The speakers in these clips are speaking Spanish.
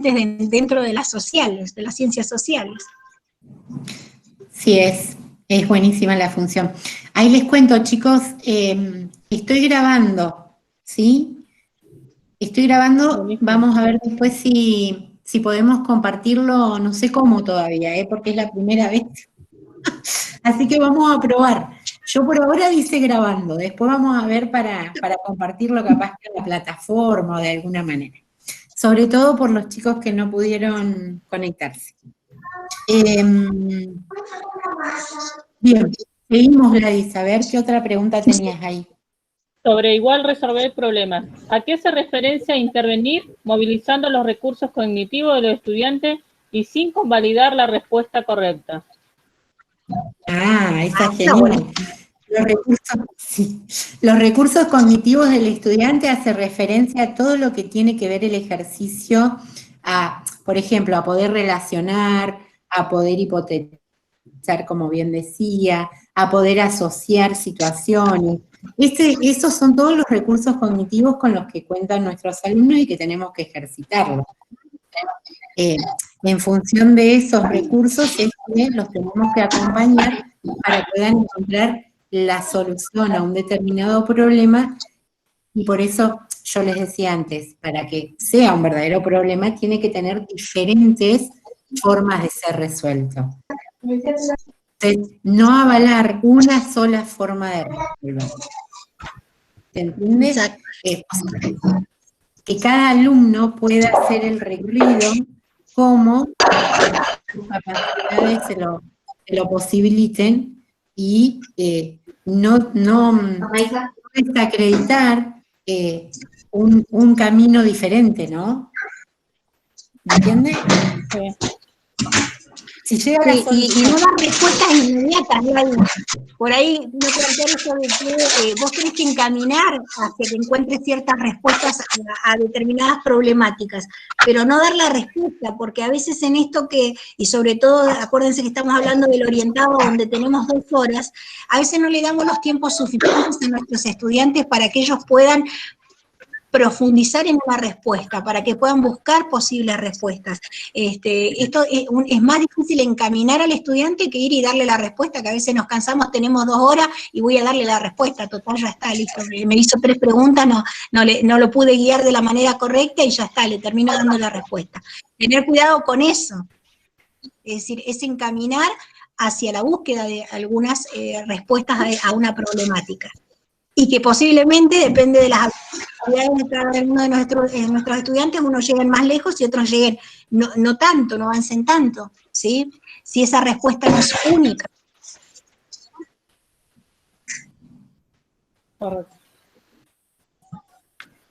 dentro de las sociales, de las ciencias sociales. Sí, es buenísima la función. Ahí les cuento, chicos, estoy grabando, ¿sí? Estoy grabando, vamos a ver después si podemos compartirlo, no sé cómo todavía, porque es la primera vez. Así que vamos a probar. Yo por ahora dice grabando, después vamos a ver para compartirlo capaz que en la plataforma o de alguna manera. Sobre todo por los chicos que no pudieron conectarse. Bien, seguimos, Gladys, a ver qué otra pregunta tenías ahí. Sobre igual resolver problemas. ¿A qué se referencia intervenir movilizando los recursos cognitivos de los estudiantes y sin convalidar la respuesta correcta? Ah, esa es genial. Los recursos cognitivos del estudiante hace referencia a todo lo que tiene que ver el ejercicio, por ejemplo, a poder relacionar, a poder hipotetizar, como bien decía, a poder asociar situaciones. Esos son todos los recursos cognitivos con los que cuentan nuestros alumnos y que tenemos que ejercitarlos. En función de esos recursos es que los tenemos que acompañar para que puedan encontrar la solución a un determinado problema, y por eso yo les decía antes, para que sea un verdadero problema tiene que tener diferentes formas de ser resuelto. Entonces, no avalar una sola forma de resolverlo. ¿Se entiende? Que cada alumno pueda hacer el recorrido como sus capacidades se lo posibiliten y no desacreditar un camino diferente, ¿no? ¿Me entiende? Sí. Si llega la solución. Y no dar respuestas inmediatas, ¿no? Por ahí no plantear eso de que vos tenés que encaminar hacia que encuentres ciertas respuestas a determinadas problemáticas, pero no dar la respuesta, porque a veces en esto y sobre todo, acuérdense que estamos hablando del orientado donde tenemos 2 horas, a veces no le damos los tiempos suficientes a nuestros estudiantes para que ellos puedan profundizar en una respuesta, para que puedan buscar posibles respuestas. Esto es más difícil encaminar al estudiante que ir y darle la respuesta, que a veces nos cansamos, tenemos 2 horas y voy a darle la respuesta, total, ya está, listo. Me hizo 3 preguntas, no lo pude guiar de la manera correcta y ya está, le termino dando la respuesta. Tener cuidado con eso, es decir, es encaminar hacia la búsqueda de algunas respuestas a una problemática. Y que posiblemente, depende de las habilidades de cada uno de nuestros estudiantes, unos lleguen más lejos y otros lleguen no tanto, no avancen tanto, ¿sí? Si esa respuesta no es única. Correcto.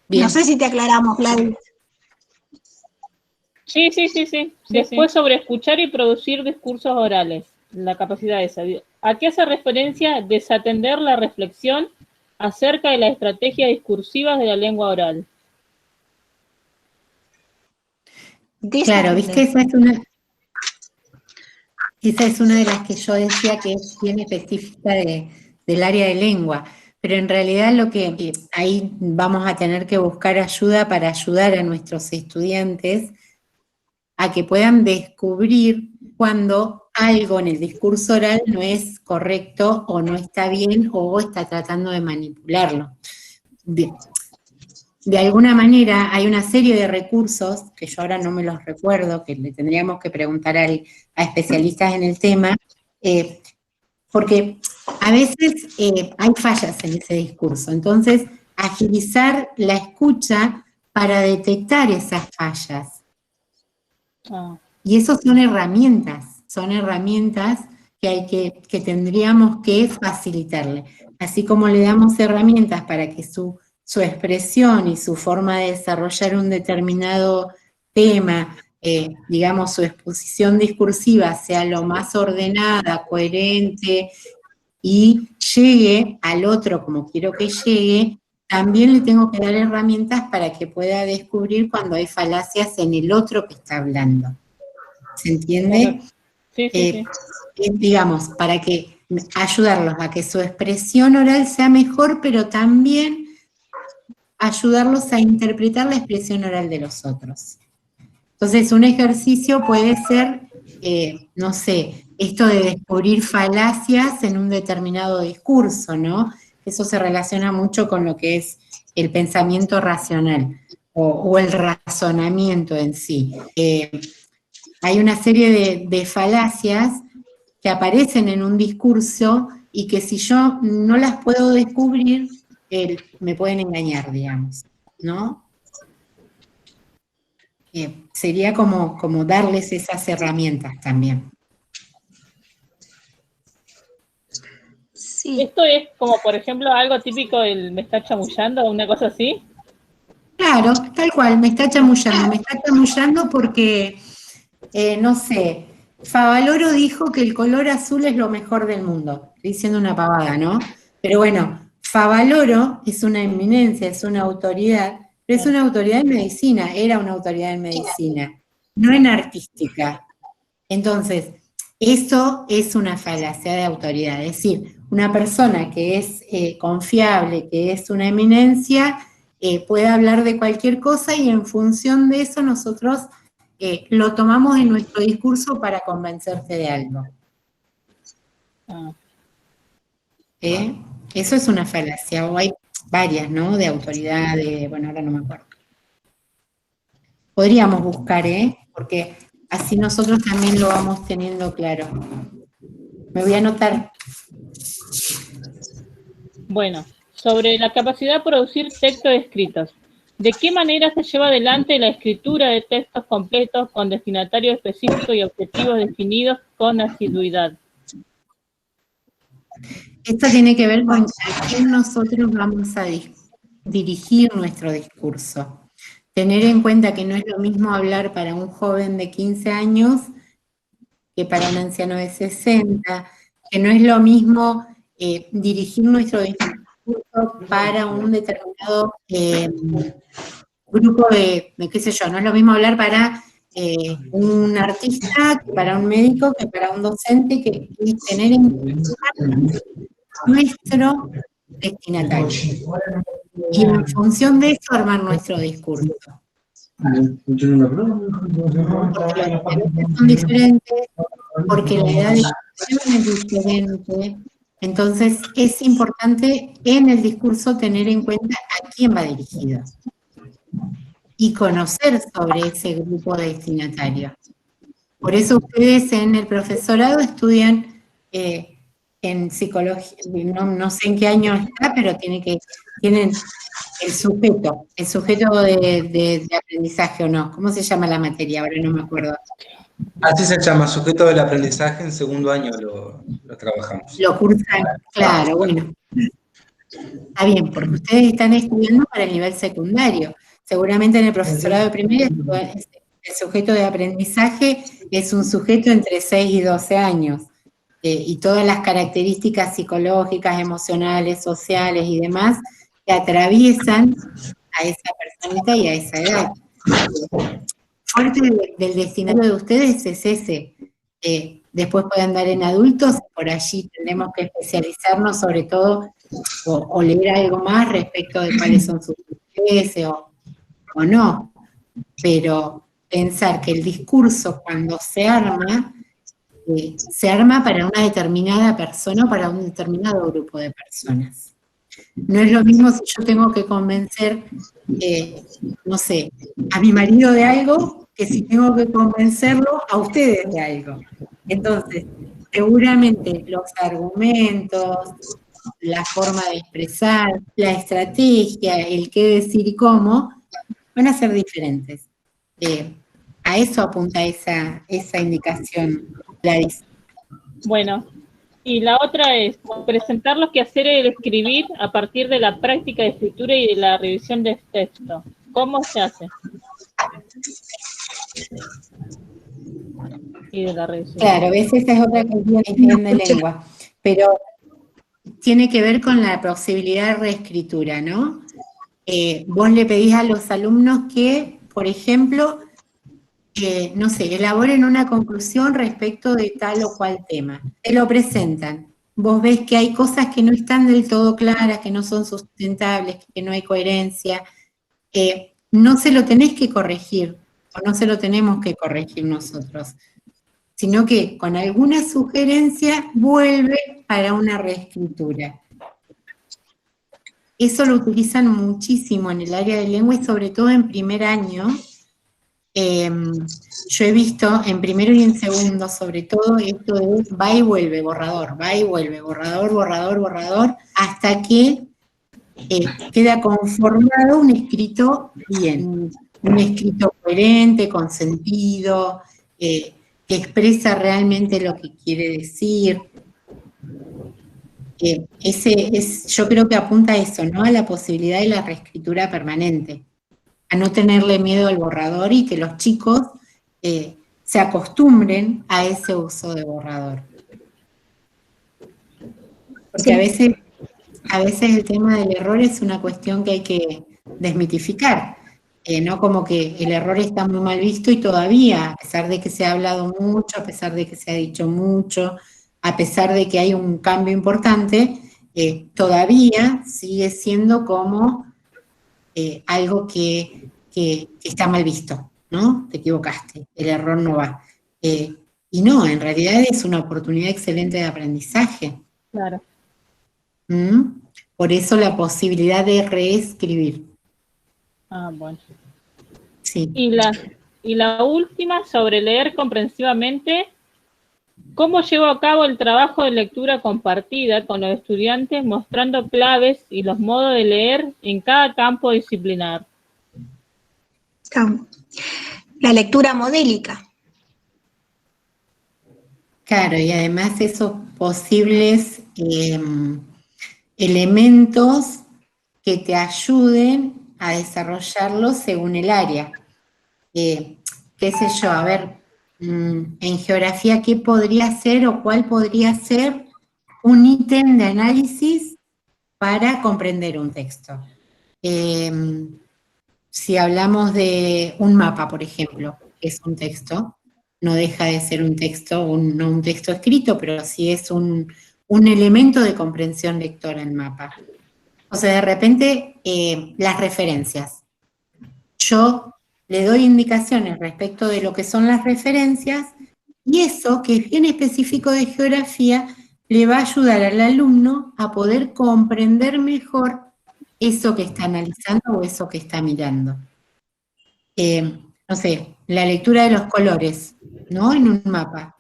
Bien. No sé si te aclaramos, Gladys. Sí. Después, sobre escuchar y producir discursos orales, la capacidad esa. ¿A qué hace referencia desatender la reflexión acerca de las estrategias dicursivas de la lengua oral? Claro, viste, esa es una de las que yo decía que es bien específica del área de lengua, pero en realidad ahí vamos a tener que buscar ayuda para ayudar a nuestros estudiantes a que puedan descubrir cuando algo en el discurso oral no es correcto o no está bien o está tratando de manipularlo. De alguna manera hay una serie de recursos, que yo ahora no me los recuerdo, que le tendríamos que preguntar a especialistas en el tema, porque a veces hay fallas en ese discurso. Entonces, agilizar la escucha para detectar esas fallas. Y esos son herramientas que tendríamos que facilitarle. Así como le damos herramientas para que su expresión y su forma de desarrollar un determinado tema, digamos, su exposición discursiva sea lo más ordenada, coherente, y llegue al otro como quiero que llegue, también le tengo que dar herramientas para que pueda descubrir cuando hay falacias en el otro que está hablando. ¿Se entiende? Sí. Digamos, para que ayudarlos a que su expresión oral sea mejor, pero también ayudarlos a interpretar la expresión oral de los otros. Entonces, un ejercicio puede ser, no sé, esto de descubrir falacias en un determinado discurso, ¿no? Eso se relaciona mucho con lo que es el pensamiento racional o el razonamiento en sí. Hay una serie de falacias que aparecen en un discurso y que si yo no las puedo descubrir, me pueden engañar, digamos, ¿no? Sería como darles esas herramientas también. Sí. ¿Esto es como, por ejemplo, algo típico del me está chamullando o una cosa así? Claro, tal cual, me está chamullando porque, no sé, Favaloro dijo que el color azul es lo mejor del mundo, estoy diciendo una pavada, ¿no? Pero bueno, Favaloro es una eminencia, es una autoridad, pero es una autoridad en medicina, era una autoridad en medicina, no en artística. Entonces, eso es una falacia de autoridad, es decir, una persona que es confiable, que es una eminencia, puede hablar de cualquier cosa y en función de eso nosotros lo tomamos en nuestro discurso para convencerte de algo. Eso es una falacia, o hay varias, ¿no? De autoridad, bueno, ahora no me acuerdo. Podríamos buscar, porque así nosotros también lo vamos teniendo claro. Me voy a anotar. Bueno, sobre la capacidad de producir textos escritos. ¿De qué manera se lleva adelante la escritura de textos completos con destinatarios específicos y objetivos definidos con asiduidad? Esto tiene que ver con a quién nosotros vamos a dirigir nuestro discurso. Tener en cuenta que no es lo mismo hablar para un joven de 15 años que para un anciano de 60, que no es lo mismo dirigir nuestro discurso para un determinado grupo de, qué sé yo, no es lo mismo hablar para un artista, que para un médico, que para un docente, que tener en cuenta nuestro destinatario. Y en función de eso armar nuestro discurso. Porque los intereses son diferentes, porque la edad de expresión es diferente. Entonces es importante en el discurso tener en cuenta a quién va dirigido y conocer sobre ese grupo destinatario. Por eso ustedes en el profesorado estudian en psicología, no sé en qué año está, pero tienen el sujeto de aprendizaje o no. ¿Cómo se llama la materia? Ahora no me acuerdo. Así se llama, sujeto del aprendizaje, en segundo año lo trabajamos. Lo cursan, claro, bueno. Está bien, porque ustedes están estudiando para el nivel secundario. Seguramente en el profesorado de primaria el sujeto de aprendizaje es un sujeto entre 6 y 12 años. Y todas las características psicológicas, emocionales, sociales y demás que atraviesan a esa personita y a esa edad. Fuerte del destinatario de ustedes es ese. Después pueden andar en adultos, por allí tenemos que especializarnos sobre todo o leer algo más respecto de cuáles son sus intereses o no. Pero pensar que el discurso cuando se arma para una determinada persona o para un determinado grupo de personas. No es lo mismo si yo tengo que convencer, no sé, a mi marido de algo, que si tengo que convencerlo a ustedes de algo. Entonces, seguramente los argumentos, la forma de expresar, la estrategia, el qué decir y cómo, van a ser diferentes. A eso apunta esa indicación, Gladys. Bueno, y la otra es presentar los quehaceres del escribir a partir de la práctica de escritura y de la revisión del texto. ¿Cómo se hace? Y de la revisión. Claro, ves, esa es otra cuestión de lengua, pero tiene que ver con la posibilidad de reescritura, ¿no? Vos le pedís a los alumnos que, por ejemplo, no sé, elaboren una conclusión respecto de tal o cual tema. Te lo presentan. Vos ves que hay cosas que no están del todo claras, que no son sustentables, que no hay coherencia. No se lo tenés que corregir no se lo tenemos que corregir nosotros, sino que con alguna sugerencia vuelve para una reescritura. Eso lo utilizan muchísimo en el área de lengua y sobre todo en primer año. Yo he visto en primero y en segundo, sobre todo, esto de va y vuelve, borrador, va y vuelve, borrador, borrador, borrador, hasta que queda conformado un escrito bien, un escrito coherente, con sentido, que expresa realmente lo que quiere decir. Yo creo que apunta a eso, ¿no? A la posibilidad de la reescritura permanente, a no tenerle miedo al borrador y que los chicos se acostumbren a ese uso de borrador. Porque a veces el tema del error es una cuestión que hay que desmitificar, ¿no? Como que el error está muy mal visto y todavía, a pesar de que se ha hablado mucho, a pesar de que se ha dicho mucho, a pesar de que hay un cambio importante, todavía sigue siendo como algo que está mal visto, ¿no? Te equivocaste, el error no va. Y no, en realidad es una oportunidad excelente de aprendizaje. Claro. Por eso la posibilidad de reescribir. Ah, bueno. Sí. Y la última, sobre leer comprensivamente, ¿cómo llevo a cabo el trabajo de lectura compartida con los estudiantes mostrando claves y los modos de leer en cada campo disciplinar? La lectura modélica. Claro, y además esos posibles elementos que te ayuden a desarrollarlo según el área. Qué sé yo, a ver, en geografía, ¿qué podría ser o cuál podría ser un ítem de análisis para comprender un texto? Si hablamos de un mapa, por ejemplo, que es un texto, no deja de ser un texto, no un texto escrito, pero sí es un elemento de comprensión lectora el mapa. O sea, de repente, las referencias. Yo le doy indicaciones respecto de lo que son las referencias y eso, que es bien específico de geografía, le va a ayudar al alumno a poder comprender mejor eso que está analizando o eso que está mirando. No sé, la lectura de los colores, ¿no? En un mapa.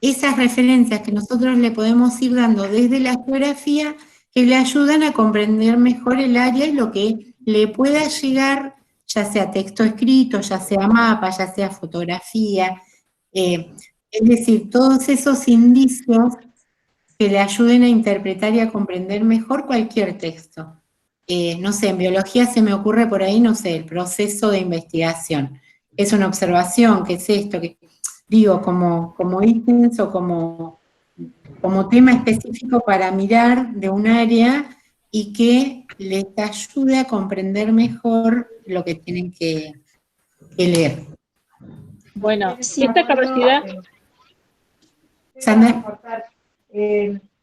Esas referencias que nosotros le podemos ir dando desde la geografía que le ayudan a comprender mejor el área y lo que le pueda llegar, ya sea texto escrito, ya sea mapa, ya sea fotografía, es decir, todos esos indicios que le ayuden a interpretar y a comprender mejor cualquier texto. No sé, en biología se me ocurre por ahí, no sé, el proceso de investigación. Es una observación, ¿qué es esto? Digo, como ítems o como tema específico para mirar de un área y que les ayude a comprender mejor lo que tienen que leer. Bueno, esta capacidad... Sandra.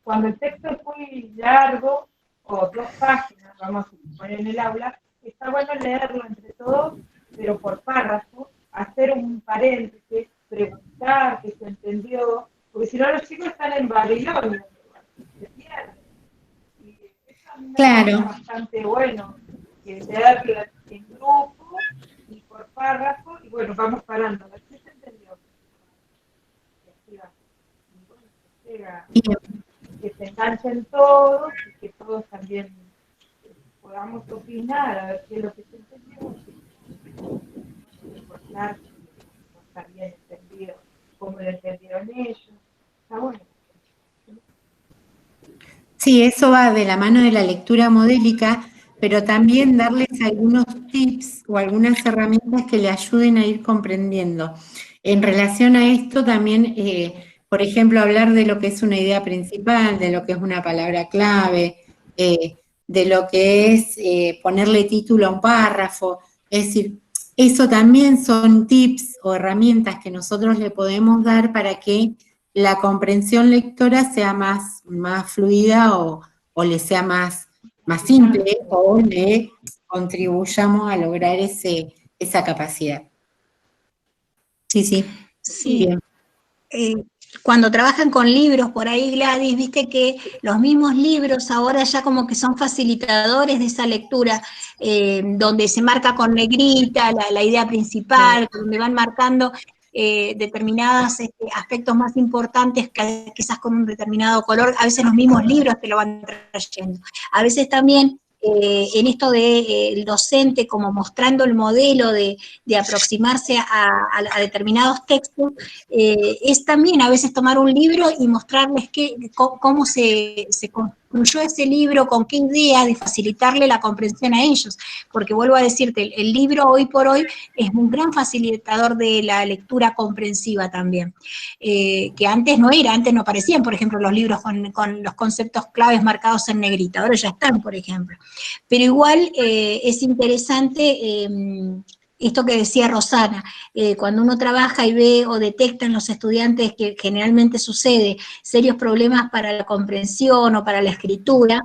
Cuando el texto es muy largo, o 2 páginas, vamos a poner en el aula, está bueno leerlo entre todos, pero por párrafo, hacer un paréntesis, preguntar que se entendió, porque si no los chicos están en Babilonia, se pierden. Y eso a mí me parece bastante bueno, que leerlo en grupo y por párrafo, y bueno, vamos parando, a ver si se entendió. Que se enganchen todos y que todos también podamos opinar, a ver qué es lo que se entendió. Recordar si está bien entendido, cómo lo entendieron ellos. Está bueno. Sí, eso va de la mano de la lectura modélica, pero también darles algunos tips o algunas herramientas que le ayuden a ir comprendiendo. En relación a esto también, por ejemplo, hablar de lo que es una idea principal, de lo que es una palabra clave, de lo que es ponerle título a un párrafo. Es decir, eso también son tips o herramientas que nosotros le podemos dar para que la comprensión lectora sea más fluida o le sea más simple o le contribuyamos a lograr esa capacidad. Sí. Sí. Cuando trabajan con libros, por ahí, Gladys, viste que los mismos libros ahora ya como que son facilitadores de esa lectura, donde se marca con negrita la idea principal, donde van marcando determinados aspectos más importantes, que quizás con un determinado color. A veces los mismos libros te lo van trayendo. A veces también en esto del docente como mostrando el modelo de aproximarse a determinados textos, es también a veces tomar un libro y mostrarles cómo se construyó ese libro, con qué idea de facilitarle la comprensión a ellos, porque vuelvo a decirte, el libro hoy por hoy es un gran facilitador de la lectura comprensiva también, que antes no aparecían, por ejemplo, los libros con los conceptos claves marcados en negrita, ahora ya están, por ejemplo. Pero igual es interesante esto que decía Rosana, cuando uno trabaja y ve o detecta en los estudiantes, que generalmente sucede, serios problemas para la comprensión o para la escritura,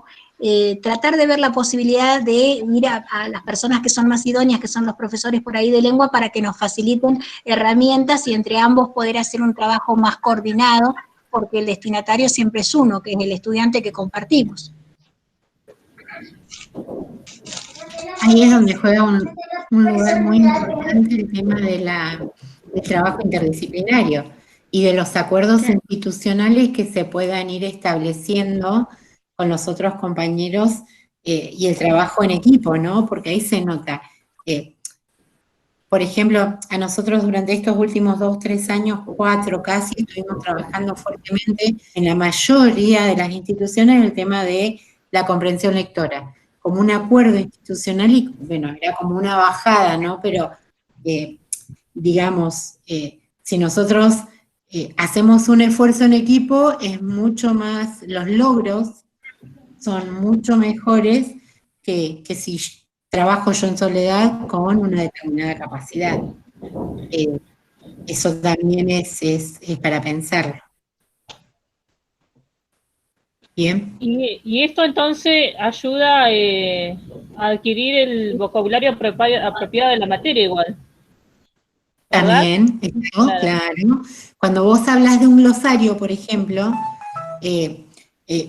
tratar de ver la posibilidad de ir a las personas que son más idóneas, que son los profesores por ahí de lengua, para que nos faciliten herramientas y entre ambos poder hacer un trabajo más coordinado, porque el destinatario siempre es uno, que es el estudiante que compartimos. Ahí es donde juega un lugar muy importante el tema del trabajo interdisciplinario y de los acuerdos institucionales que se puedan ir estableciendo con los otros compañeros y el trabajo en equipo, ¿no? Porque ahí se nota. Por ejemplo, a nosotros durante estos últimos 2, 3 años, 4 casi, estuvimos trabajando fuertemente en la mayoría de las instituciones el tema de la comprensión lectora, como un acuerdo institucional y, bueno, era como una bajada, ¿no? Pero, digamos, si nosotros hacemos un esfuerzo en equipo, es mucho más, los logros son mucho mejores que si trabajo yo en soledad con una determinada capacidad. Eso también es para pensarlo. Bien. Y esto entonces ayuda a adquirir el vocabulario apropiado de la materia igual, ¿verdad? También, eso, claro. Cuando vos hablas de un glosario, por ejemplo,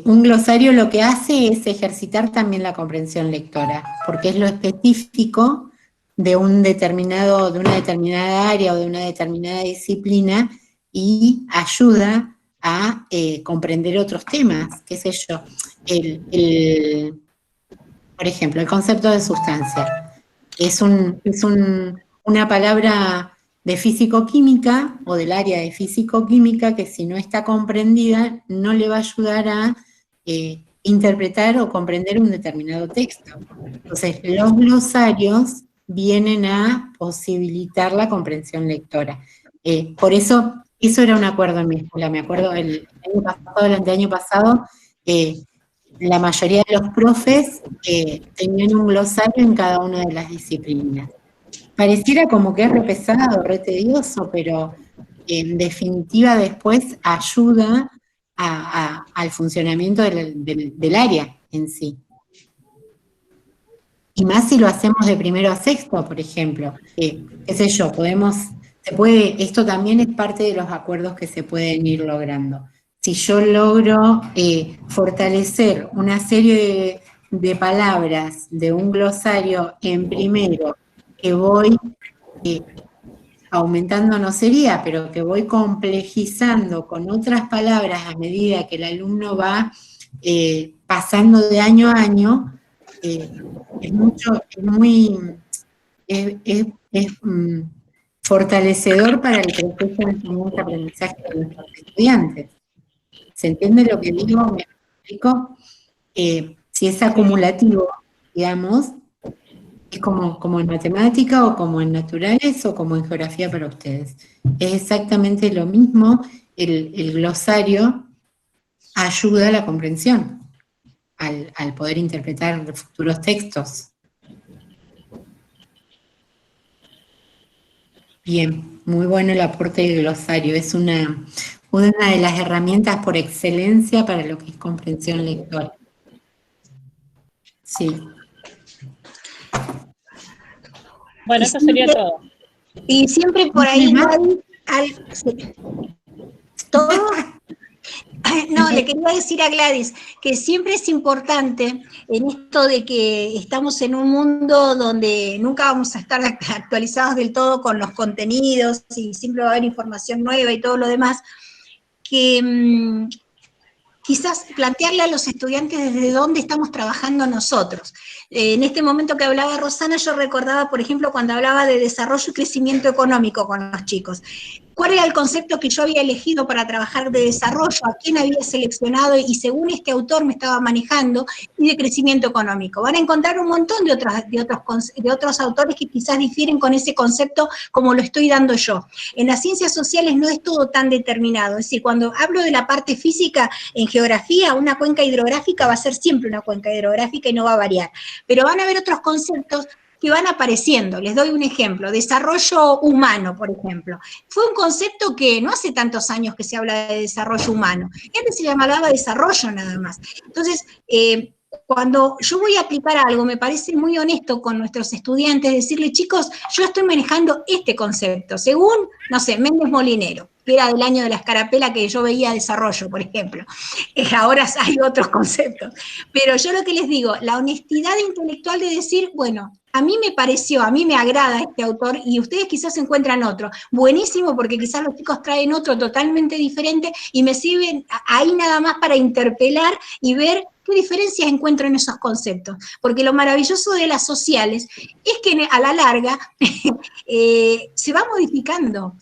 un glosario lo que hace es ejercitar también la comprensión lectora, porque es lo específico de una determinada área o de una determinada disciplina y ayuda a comprender otros temas, qué sé yo. Por ejemplo, el concepto de sustancia es una palabra de físico-química o del área de físico-química que si no está comprendida no le va a ayudar a interpretar o comprender un determinado texto. Entonces, los glosarios vienen a posibilitar la comprensión lectora. Por eso era un acuerdo en mi escuela. Me acuerdo el año pasado, la mayoría de los profes tenían un glosario en cada una de las disciplinas. Pareciera como que es re pesado, re tedioso, pero en definitiva después ayuda al funcionamiento del área en sí. Y más si lo hacemos de primero a sexto, por ejemplo. Qué sé yo, esto también es parte de los acuerdos que se pueden ir logrando. Si yo logro fortalecer una serie de palabras de un glosario en primero, que voy aumentando no sería, pero que voy complejizando con otras palabras a medida que el alumno va pasando de año a año, es fortalecedor para el proceso de enseñanza-aprendizaje de nuestros estudiantes. ¿Se entiende lo que digo? ¿Me explico? Si es acumulativo, digamos, es como en matemática o como en naturales o como en geografía para ustedes. Es exactamente lo mismo, el glosario ayuda a la comprensión, al poder interpretar futuros textos. Bien, muy bueno el aporte del glosario, es una de las herramientas por excelencia para lo que es comprensión lectora. Sí. Bueno, eso sería todo. Y siempre por ahí, todo. No, le quería decir a Gladys que siempre es importante en esto de que estamos en un mundo donde nunca vamos a estar actualizados del todo con los contenidos y siempre va a haber información nueva y todo lo demás, que quizás plantearle a los estudiantes desde dónde estamos trabajando nosotros. En este momento que hablaba Rosana, yo recordaba, por ejemplo, cuando hablaba de desarrollo y crecimiento económico con los chicos. ¿Cuál era el concepto que yo había elegido para trabajar de desarrollo? ¿A quién había seleccionado? Y según este autor me estaba manejando, y de crecimiento económico. Van a encontrar un montón de otros autores que quizás difieren con ese concepto como lo estoy dando yo. En las ciencias sociales no es todo tan determinado. Es decir, cuando hablo de la parte física, en geografía, una cuenca hidrográfica va a ser siempre una cuenca hidrográfica y no va a variar. Pero van a haber otros conceptos que van apareciendo. Les doy un ejemplo, desarrollo humano, por ejemplo. Fue un concepto que no hace tantos años que se habla de desarrollo humano. Antes se llamaba desarrollo nada más. Entonces, cuando yo voy a aplicar algo, me parece muy honesto con nuestros estudiantes decirle, chicos, yo estoy manejando este concepto, según, no sé, Méndez Molinero, que era del año de la escarapela que yo veía desarrollo, por ejemplo. Ahora hay otros conceptos. Pero yo lo que les digo, la honestidad intelectual de decir, bueno, a mí me pareció, a mí me agrada este autor y ustedes quizás encuentran otro. Buenísimo, porque quizás los chicos traen otro totalmente diferente y me sirven ahí nada más para interpelar y ver qué diferencias encuentro en esos conceptos. Porque lo maravilloso de las sociales es que a la larga se va modificando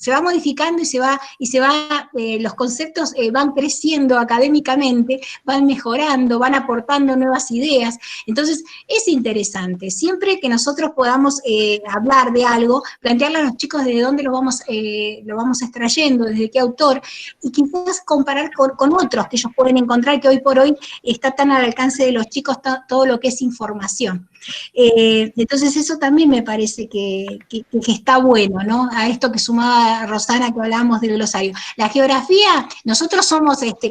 y los conceptos van creciendo académicamente, van mejorando, van aportando nuevas ideas. Entonces, es interesante. Siempre que nosotros podamos hablar de algo, plantearle a los chicos desde dónde lo vamos extrayendo, desde qué autor, y quizás comparar con otros que ellos pueden encontrar, que hoy por hoy está tan al alcance de los chicos todo lo que es información. Entonces eso también me parece que está bueno, ¿no? A esto que sumaba Rosana, que hablábamos del glosario. La geografía, nosotros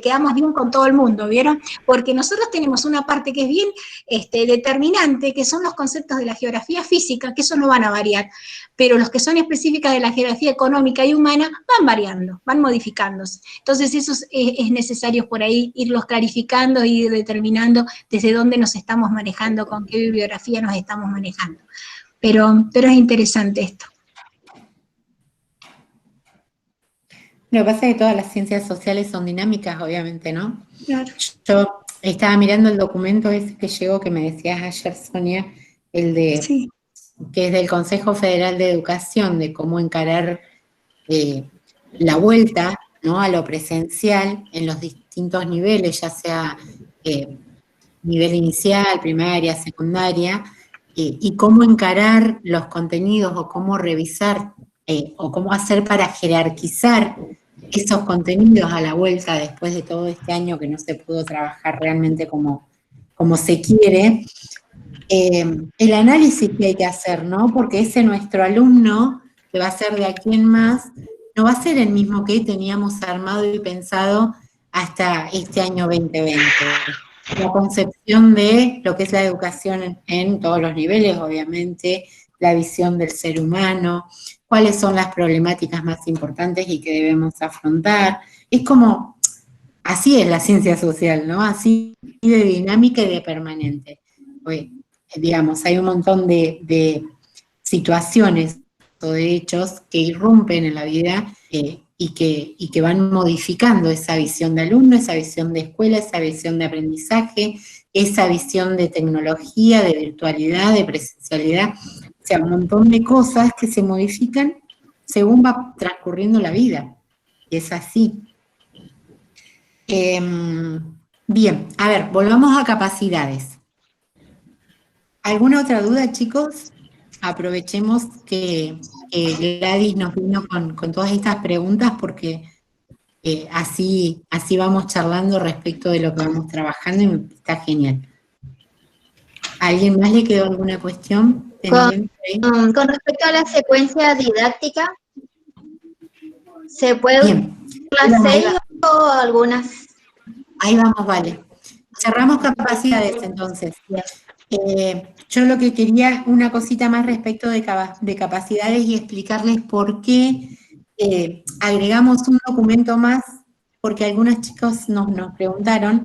quedamos bien con todo el mundo, ¿vieron? Porque nosotros tenemos una parte que es bien determinante, que son los conceptos de la geografía física, que eso no van a variar, pero los que son específicas de la geografía económica y humana van variando, van modificándose. Entonces eso es necesario por ahí irlos clarificando y ir determinando desde dónde nos estamos manejando, con qué bibliografía nos estamos manejando. Pero es interesante esto. Lo que pasa es que todas las ciencias sociales son dinámicas, obviamente, ¿no? Claro. Yo estaba mirando el documento ese que llegó, que me decías ayer, Sonia, el de, sí, que es del Consejo Federal de Educación, de cómo encarar la vuelta, ¿no?, a lo presencial en los distintos niveles, ya sea nivel inicial, primaria, secundaria, y cómo encarar los contenidos o cómo revisar o cómo hacer para jerarquizar esos contenidos a la vuelta después de todo este año que no se pudo trabajar realmente como se quiere. El análisis que hay que hacer, ¿no? Porque ese nuestro alumno, que va a ser de aquí en más, no va a ser el mismo que teníamos armado y pensado hasta este año 2020. La concepción de lo que es la educación en todos los niveles, obviamente, la visión del ser humano, cuáles son las problemáticas más importantes y que debemos afrontar. Es como, así es la ciencia social, ¿no? Así de dinámica y de permanente. Pues, digamos, hay un montón de situaciones o de hechos que irrumpen en la vida y que van modificando esa visión de alumno, esa visión de escuela, esa visión de aprendizaje, esa visión de tecnología, de virtualidad, de presencialidad. O sea, un montón de cosas que se modifican según va transcurriendo la vida. Y es así. Bien, a ver, volvamos a capacidades. ¿Alguna otra duda, chicos? Aprovechemos que Gladys nos vino con todas estas preguntas porque así vamos charlando respecto de lo que vamos trabajando y está genial. ¿A alguien más le quedó alguna cuestión? Con respecto a la secuencia didáctica, ¿se puede usar las 6 o algunas? Ahí vamos, vale. Cerramos capacidades entonces. Yo lo que quería, una cosita más respecto de capacidades y explicarles por qué agregamos un documento más, porque algunos chicos nos preguntaron,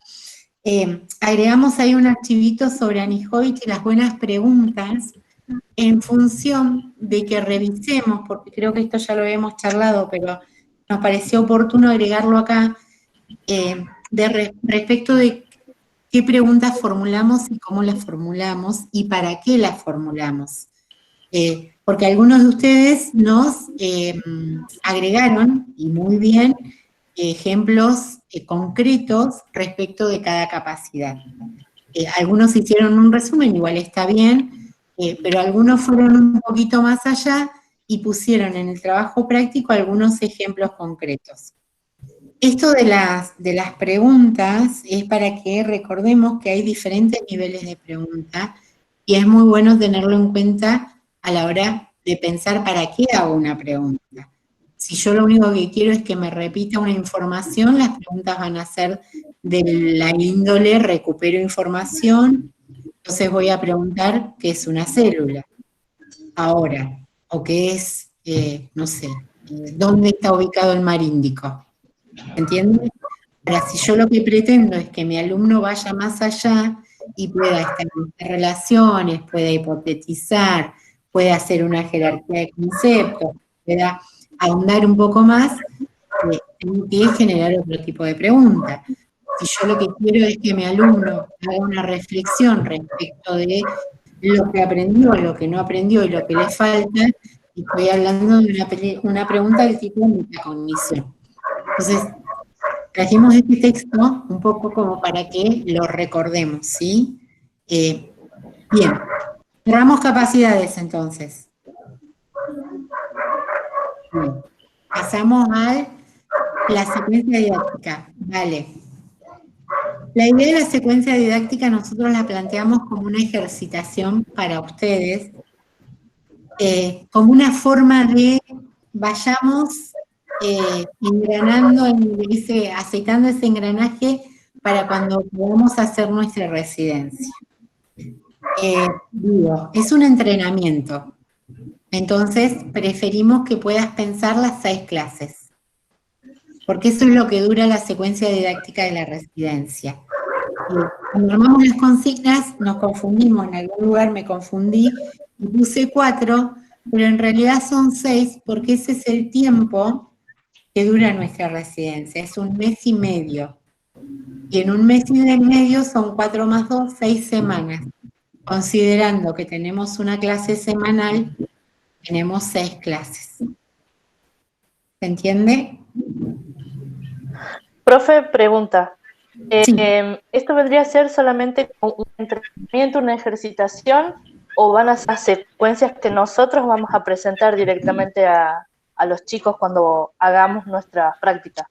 agregamos ahí un archivito sobre Anijovic y las buenas preguntas, en función de que revisemos, porque creo que esto ya lo habíamos charlado, pero nos pareció oportuno agregarlo acá, respecto de qué preguntas formulamos y cómo las formulamos y para qué las formulamos. Porque algunos de ustedes nos agregaron, y muy bien, ejemplos concretos respecto de cada capacidad. Algunos hicieron un resumen, igual está bien, pero algunos fueron un poquito más allá y pusieron en el trabajo práctico algunos ejemplos concretos. Esto de las preguntas es para que recordemos que hay diferentes niveles de pregunta y es muy bueno tenerlo en cuenta a la hora de pensar para qué hago una pregunta. Si yo lo único que quiero es que me repita una información, las preguntas van a ser de la índole recupero información, entonces voy a preguntar qué es una célula ahora, o qué es, no sé, dónde está ubicado el mar Índico. ¿Entienden? Ahora, si yo lo que pretendo es que mi alumno vaya más allá y pueda establecer relaciones, pueda hipotetizar, pueda hacer una jerarquía de conceptos, pueda ahondar un poco más, tengo que generar otro tipo de pregunta. Si yo lo que quiero es que mi alumno haga una reflexión respecto de lo que aprendió, lo que no aprendió y lo que le falta, y estoy hablando de una pregunta del tipo metacognición. Entonces, trajimos este texto un poco como para que lo recordemos, ¿sí? Bien, cerramos capacidades entonces. Bien. Pasamos a la secuencia didáctica. Vale. La idea de la secuencia didáctica nosotros la planteamos como una ejercitación para ustedes, como una forma de vayamos engranando, aceitando ese engranaje para cuando podamos hacer nuestra residencia. Es un entrenamiento, entonces preferimos que puedas pensar las 6 clases, porque eso es lo que dura la secuencia didáctica de la residencia. Cuando armamos las consignas nos confundimos, en algún lugar me confundí y puse 4, pero en realidad son 6 porque ese es el tiempo que dura nuestra residencia, es 1 mes y medio. Y en 1 mes y medio son 4 más 2, 6 semanas. Considerando que tenemos una clase semanal, tenemos 6 clases. ¿Se entiende? Profe, pregunta. Sí. ¿Esto vendría a ser solamente un entrenamiento, una ejercitación, o van a ser secuencias que nosotros vamos a presentar directamente a los chicos cuando hagamos nuestra práctica?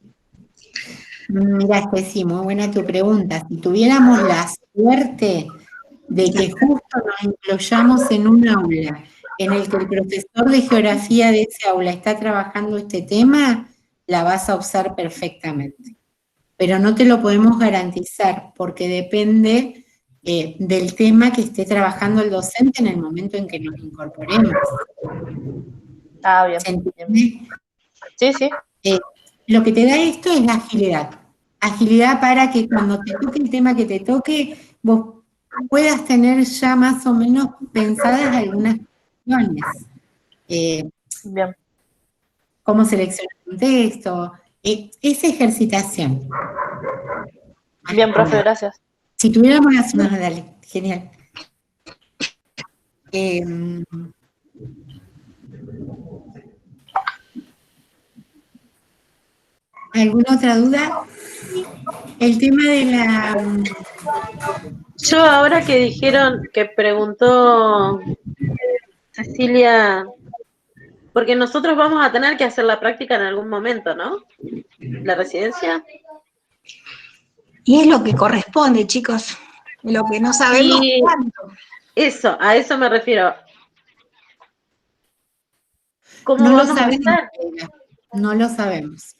Mira, sí, muy buena tu pregunta. Si tuviéramos la suerte de que justo nos incluyamos en un aula en el que el profesor de geografía de ese aula está trabajando este tema, la vas a usar perfectamente. Pero no te lo podemos garantizar porque depende del tema que esté trabajando el docente en el momento en que nos incorporemos. Ah, bien. ¿Se entiende? Bien. Sí, sí. Lo que te da esto es la agilidad. Agilidad para que cuando te toque el tema que te toque, vos puedas tener ya más o menos pensadas algunas cuestiones. Bien. Cómo seleccionar un texto. Es ejercitación. Bien, profe, gracias. Si tuviéramos las... No, dale, genial. ¿Alguna otra duda? El tema de la... Yo ahora que dijeron, que preguntó Cecilia, porque nosotros vamos a tener que hacer la práctica en algún momento, ¿no? La residencia. Y es lo que corresponde, chicos. Lo que no sabemos cuánto. Eso, a eso me refiero. ¿Cómo no vamos lo sabemos, a hacer? No lo sabemos.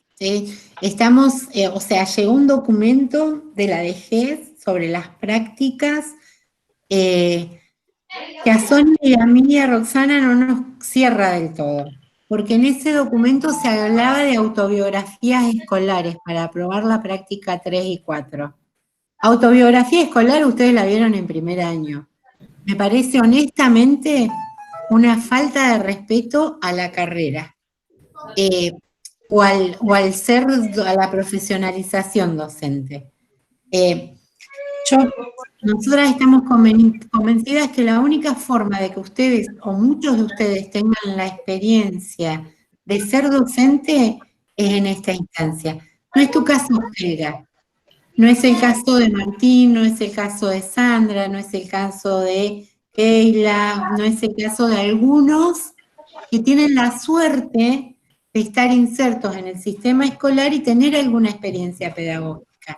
Estamos, o sea, llegó un documento de la DGES sobre las prácticas que a Sonia y a mí y a Roxana no nos cierra del todo. porque en ese documento se hablaba de autobiografías escolares para aprobar la práctica 3 y 4. Autobiografía escolar ustedes la vieron en primer año. Me parece honestamente una falta de respeto a la carrera, o al ser, a la profesionalización docente. Nosotras estamos convencidas que la única forma de que ustedes, o muchos de ustedes, tengan la experiencia de ser docente es en esta instancia. No es tu caso, Helga. No es el caso de Martín, no es el caso de Sandra, no es el caso de Keila, no es el caso de algunos que tienen la suerte de estar insertos en el sistema escolar y tener alguna experiencia pedagógica.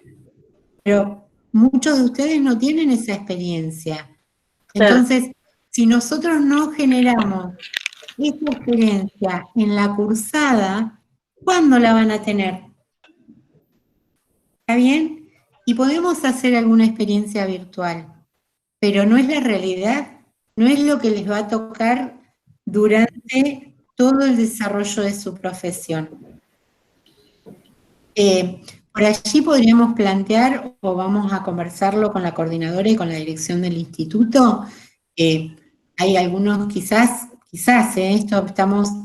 Pero muchos de ustedes no tienen esa experiencia. Entonces, si nosotros no generamos esa experiencia en la cursada, ¿cuándo la van a tener? ¿Está bien? Y podemos hacer alguna experiencia virtual, pero no es la realidad, no es lo que les va a tocar durante todo el desarrollo de su profesión. Por allí podríamos plantear, o vamos a conversarlo con la coordinadora y con la dirección del instituto. Hay algunos quizás, esto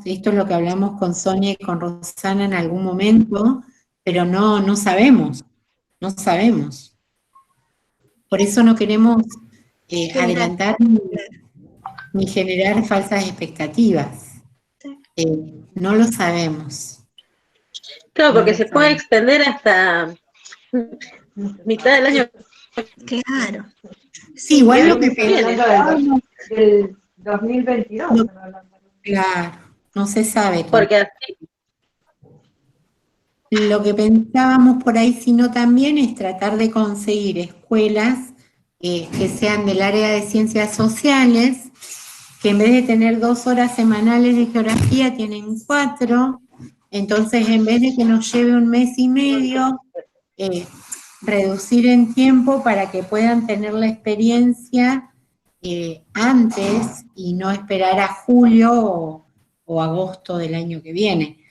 es lo que hablamos con Sonia y con Rosana en algún momento, pero no sabemos. No sabemos. Por eso no queremos adelantar ni generar falsas expectativas. No lo sabemos. Claro, porque se puede extender hasta mitad del año. Claro. Sí, igual lo que pensábamos del 2022. Claro, no se sabe. Porque así. Lo que pensábamos por ahí, sino también es tratar de conseguir escuelas que sean del área de ciencias sociales, que en vez de tener 2 horas semanales de geografía, tienen 4, entonces en vez de que nos lleve 1 mes y medio, reducir en tiempo para que puedan tener la experiencia antes y no esperar a julio o agosto del año que viene.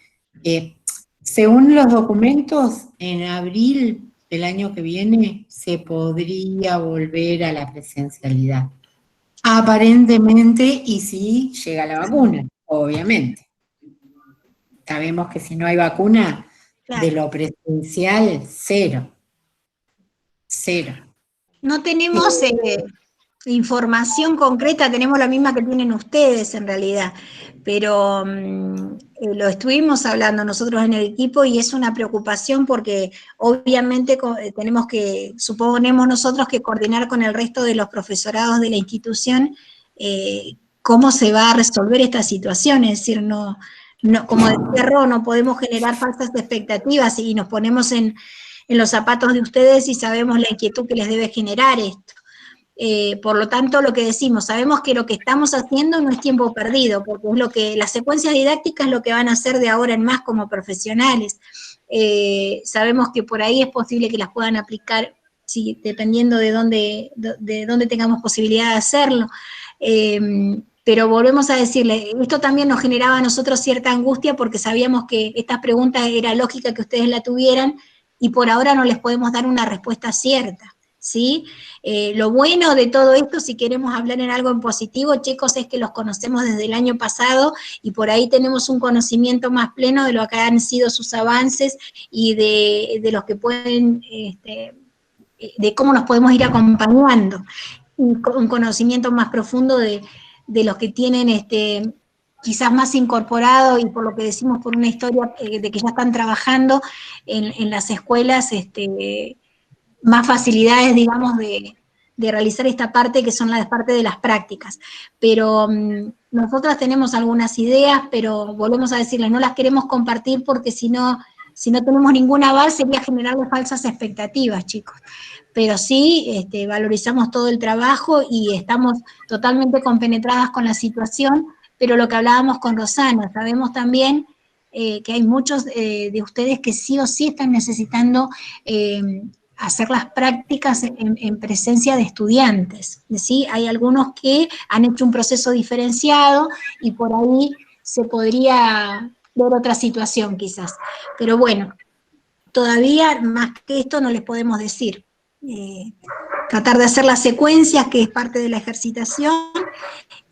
Según los documentos, en abril del año que viene se podría volver a la presencialidad. Aparentemente, y si llega la vacuna, obviamente. Sabemos que si no hay vacuna, claro, de lo presencial, cero. No tenemos información concreta, tenemos la misma que tienen ustedes en realidad, pero lo estuvimos hablando nosotros en el equipo y es una preocupación porque obviamente tenemos que, suponemos nosotros que coordinar con el resto de los profesorados de la institución cómo se va a resolver esta situación, es decir, no, como decía Ro, no podemos generar falsas expectativas y nos ponemos en los zapatos de ustedes y sabemos la inquietud que les debe generar esto. Por lo tanto, lo que decimos, sabemos que lo que estamos haciendo no es tiempo perdido, porque es lo que las secuencias didácticas es lo que van a hacer de ahora en más como profesionales. Sabemos que por ahí es posible que las puedan aplicar, sí, dependiendo de dónde tengamos posibilidad de hacerlo. Pero volvemos a decirle, esto también nos generaba a nosotros cierta angustia porque sabíamos que estas preguntas era lógica que ustedes la tuvieran y por ahora no les podemos dar una respuesta cierta. ¿Sí? Lo bueno de todo esto, si queremos hablar en algo en positivo, chicos, es que los conocemos desde el año pasado y por ahí tenemos un conocimiento más pleno de lo que han sido sus avances y de los que pueden, de cómo nos podemos ir acompañando. Un conocimiento más profundo de los que tienen quizás más incorporado y por lo que decimos por una historia de que ya están trabajando en las escuelas, más facilidades, digamos, de realizar esta parte que son las parte de las prácticas. Pero nosotras tenemos algunas ideas, pero volvemos a decirles, no las queremos compartir porque si no tenemos ningún aval sería generarle falsas expectativas, chicos. Pero sí, valorizamos todo el trabajo y estamos totalmente compenetradas con la situación, pero lo que hablábamos con Rosana, sabemos también que hay muchos de ustedes que sí o sí están necesitando hacer las prácticas en presencia de estudiantes, ¿sí? Hay algunos que han hecho un proceso diferenciado y por ahí se podría ver otra situación quizás. Pero bueno, todavía más que esto no les podemos decir. Tratar de hacer las secuencias, que es parte de la ejercitación,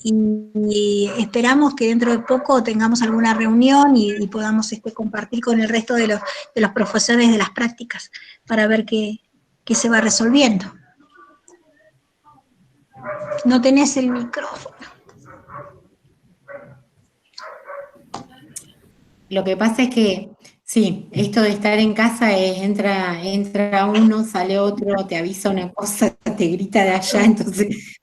y esperamos que dentro de poco tengamos alguna reunión y podamos compartir con el resto de los profesores de las prácticas para ver qué se va resolviendo. No tenés el micrófono. Lo que pasa es que, sí, esto de estar en casa es, entra uno, sale otro, te avisa una cosa, te grita de allá, entonces,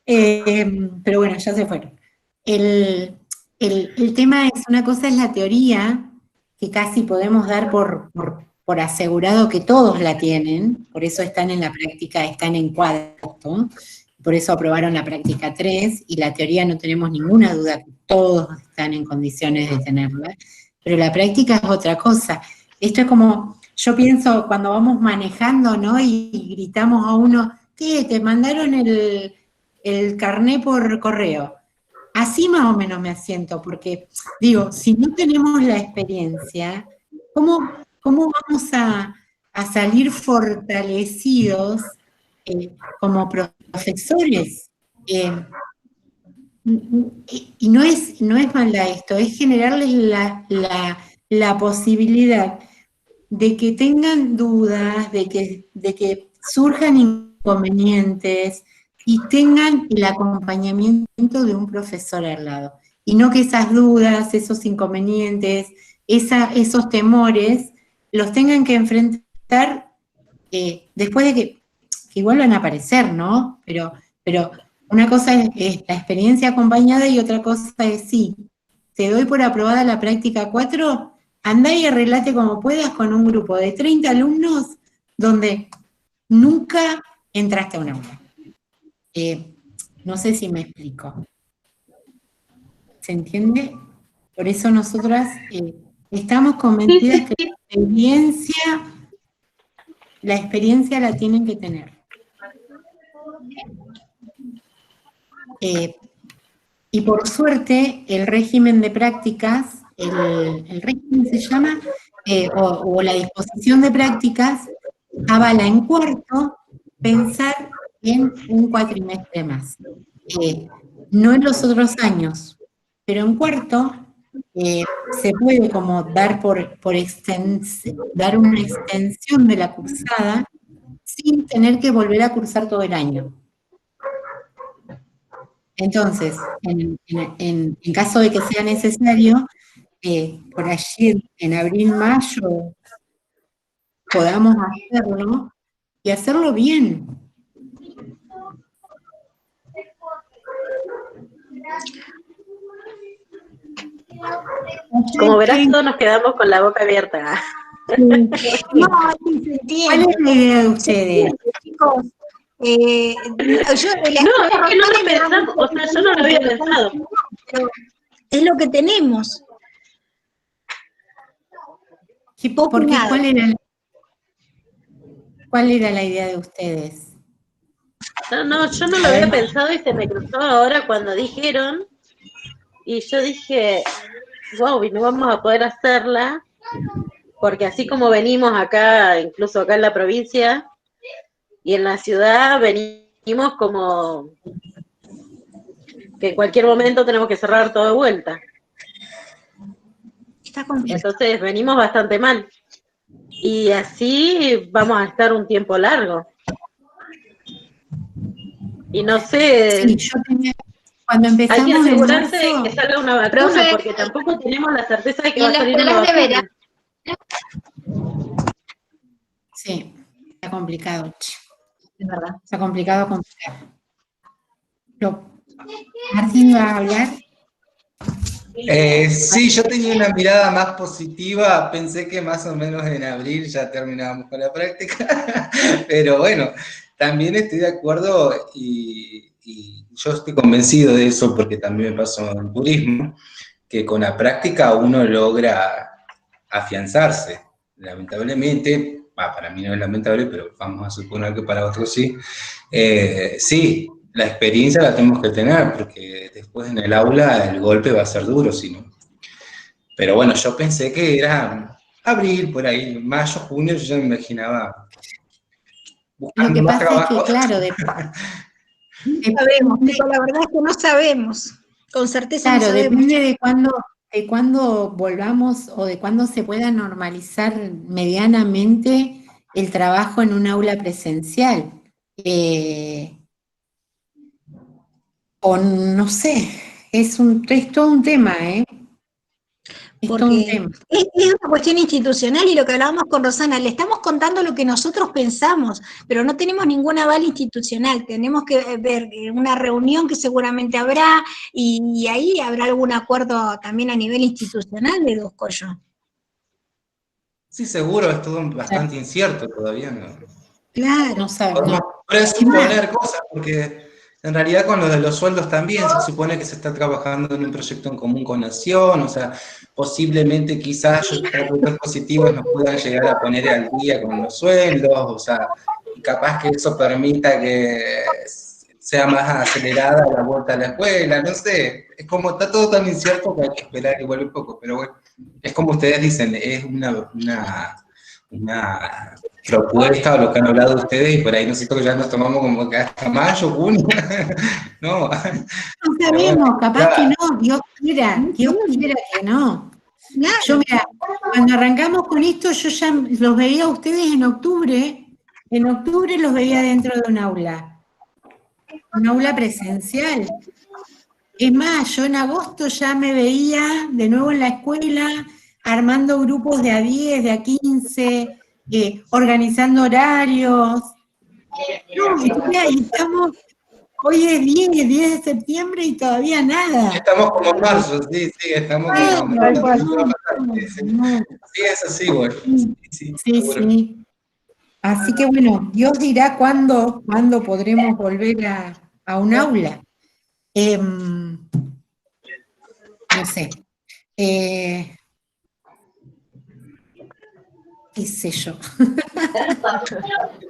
pero bueno, ya se fueron. El tema es, una cosa es la teoría, que casi podemos dar por asegurado que todos la tienen, por eso están en la práctica, están en cuarto, por eso aprobaron la práctica 3, y la teoría no tenemos ninguna duda que todos están en condiciones de tenerla, pero la práctica es otra cosa. Esto es como, yo pienso cuando vamos manejando, ¿no? Y gritamos a uno, ¿qué? ¿Te mandaron el carné por correo? Así más o menos me siento, porque digo, si no tenemos la experiencia, ¿cómo vamos a salir fortalecidos como profesores? Y no es maldad esto, es generarles la posibilidad de que tengan dudas, de que surjan inconvenientes y tengan el acompañamiento de un profesor al lado. Y no que esas dudas, esos inconvenientes, esos temores, los tengan que enfrentar después de que igual van a aparecer, ¿no? Pero una cosa es la experiencia acompañada y otra cosa es, sí, te doy por aprobada la práctica 4, andá y arreglate como puedas con un grupo de 30 alumnos donde nunca entraste a un aula. No sé si me explico. ¿Se entiende? Por eso nosotras estamos convencidas que la experiencia la tienen que tener. Y por suerte, el régimen de prácticas, el régimen se llama, o la disposición de prácticas, avala en cuarto pensar en un cuatrimestre más. No en los otros años, pero en cuarto se puede como dar dar una extensión de la cursada sin tener que volver a cursar todo el año. Entonces, en caso de que sea necesario, por allí en abril, mayo, podamos hacerlo y hacerlo bien. Como verás, todos nos quedamos con la boca abierta. No, sí se entiende. ¿Cuál es la idea de ustedes? Chicos, No, es que no lo pensamos, o sea, yo no lo había pensado. Es lo que tenemos. Porque ¿cuál era la idea de ustedes? No, yo no lo había pensado y se me cruzó ahora cuando dijeron, y yo dije, wow, y no vamos a poder hacerla, porque así como venimos acá, incluso acá en la provincia y en la ciudad, venimos como que en cualquier momento tenemos que cerrar todo de vuelta. Entonces venimos bastante mal. Y así vamos a estar un tiempo largo. Y no sé... Sí, yo cuando empezamos hay que asegurarse en marzo, de que salga una vacuna, profe, porque tampoco tenemos la certeza de que ¿y va a en las salir una escuelas de vacuna. verano? sí, está complicado. Es verdad. Está complicado. ¿Martín va a hablar? Sí, yo tenía una mirada más positiva, pensé que más o menos en abril ya terminábamos con la práctica, pero bueno, también estoy de acuerdo y yo estoy convencido de eso porque también me pasó en turismo, que con la práctica uno logra afianzarse, lamentablemente, para mí no es lamentable, pero vamos a suponer que para otros sí, sí, la experiencia la tenemos que tener, porque después en el aula el golpe va a ser duro, si no. Pero bueno, yo pensé que era abril, por ahí, mayo, junio, yo ya me imaginaba buscando Lo que más pasa trabajo. es que, claro, No sabemos, Nico, la verdad es que no sabemos. Con certeza no claro, sabemos. depende de cuándo volvamos o de cuándo se pueda normalizar medianamente el trabajo en un aula presencial. O no sé, es todo un tema, ¿eh? Es todo un Porque tema. es una cuestión institucional y lo que hablábamos con Rosana, le estamos contando lo que nosotros pensamos, pero no tenemos ningún aval institucional, tenemos que ver una reunión que seguramente habrá y ahí habrá algún acuerdo también a nivel institucional de Dos Collos. Sí, seguro, es todo bastante incierto todavía, ¿no? Claro. No sabemos. Podemos presuponer cosas, porque en realidad con lo de los sueldos también se supone que se está trabajando en un proyecto en común con Nación, o sea, posiblemente quizás los productos positivos nos puedan llegar a poner al día con los sueldos, o sea, y capaz que eso permita que sea más acelerada la vuelta a la escuela, no sé, es como está todo tan incierto que hay que esperar igual un poco, pero bueno, es como ustedes dicen, es una propuesta o lo que han hablado ustedes y por ahí nosotros ya nos tomamos como que hasta mayo, junio, no. No sabemos, capaz que no, Dios quiera que no. Claro. Yo, mira, cuando arrancamos con esto, yo ya los veía a ustedes en octubre los veía dentro de un aula presencial. Es más, yo en agosto ya me veía de nuevo en la escuela, armando grupos de a 10, de a 15, organizando horarios. No, y estamos, hoy es 10 de septiembre y todavía nada. Estamos como en marzo, sí, estamos como... Sí, es así, bueno. Sí. Así que bueno, Dios dirá cuándo podremos volver a un aula. No sé. ¿Qué sé yo?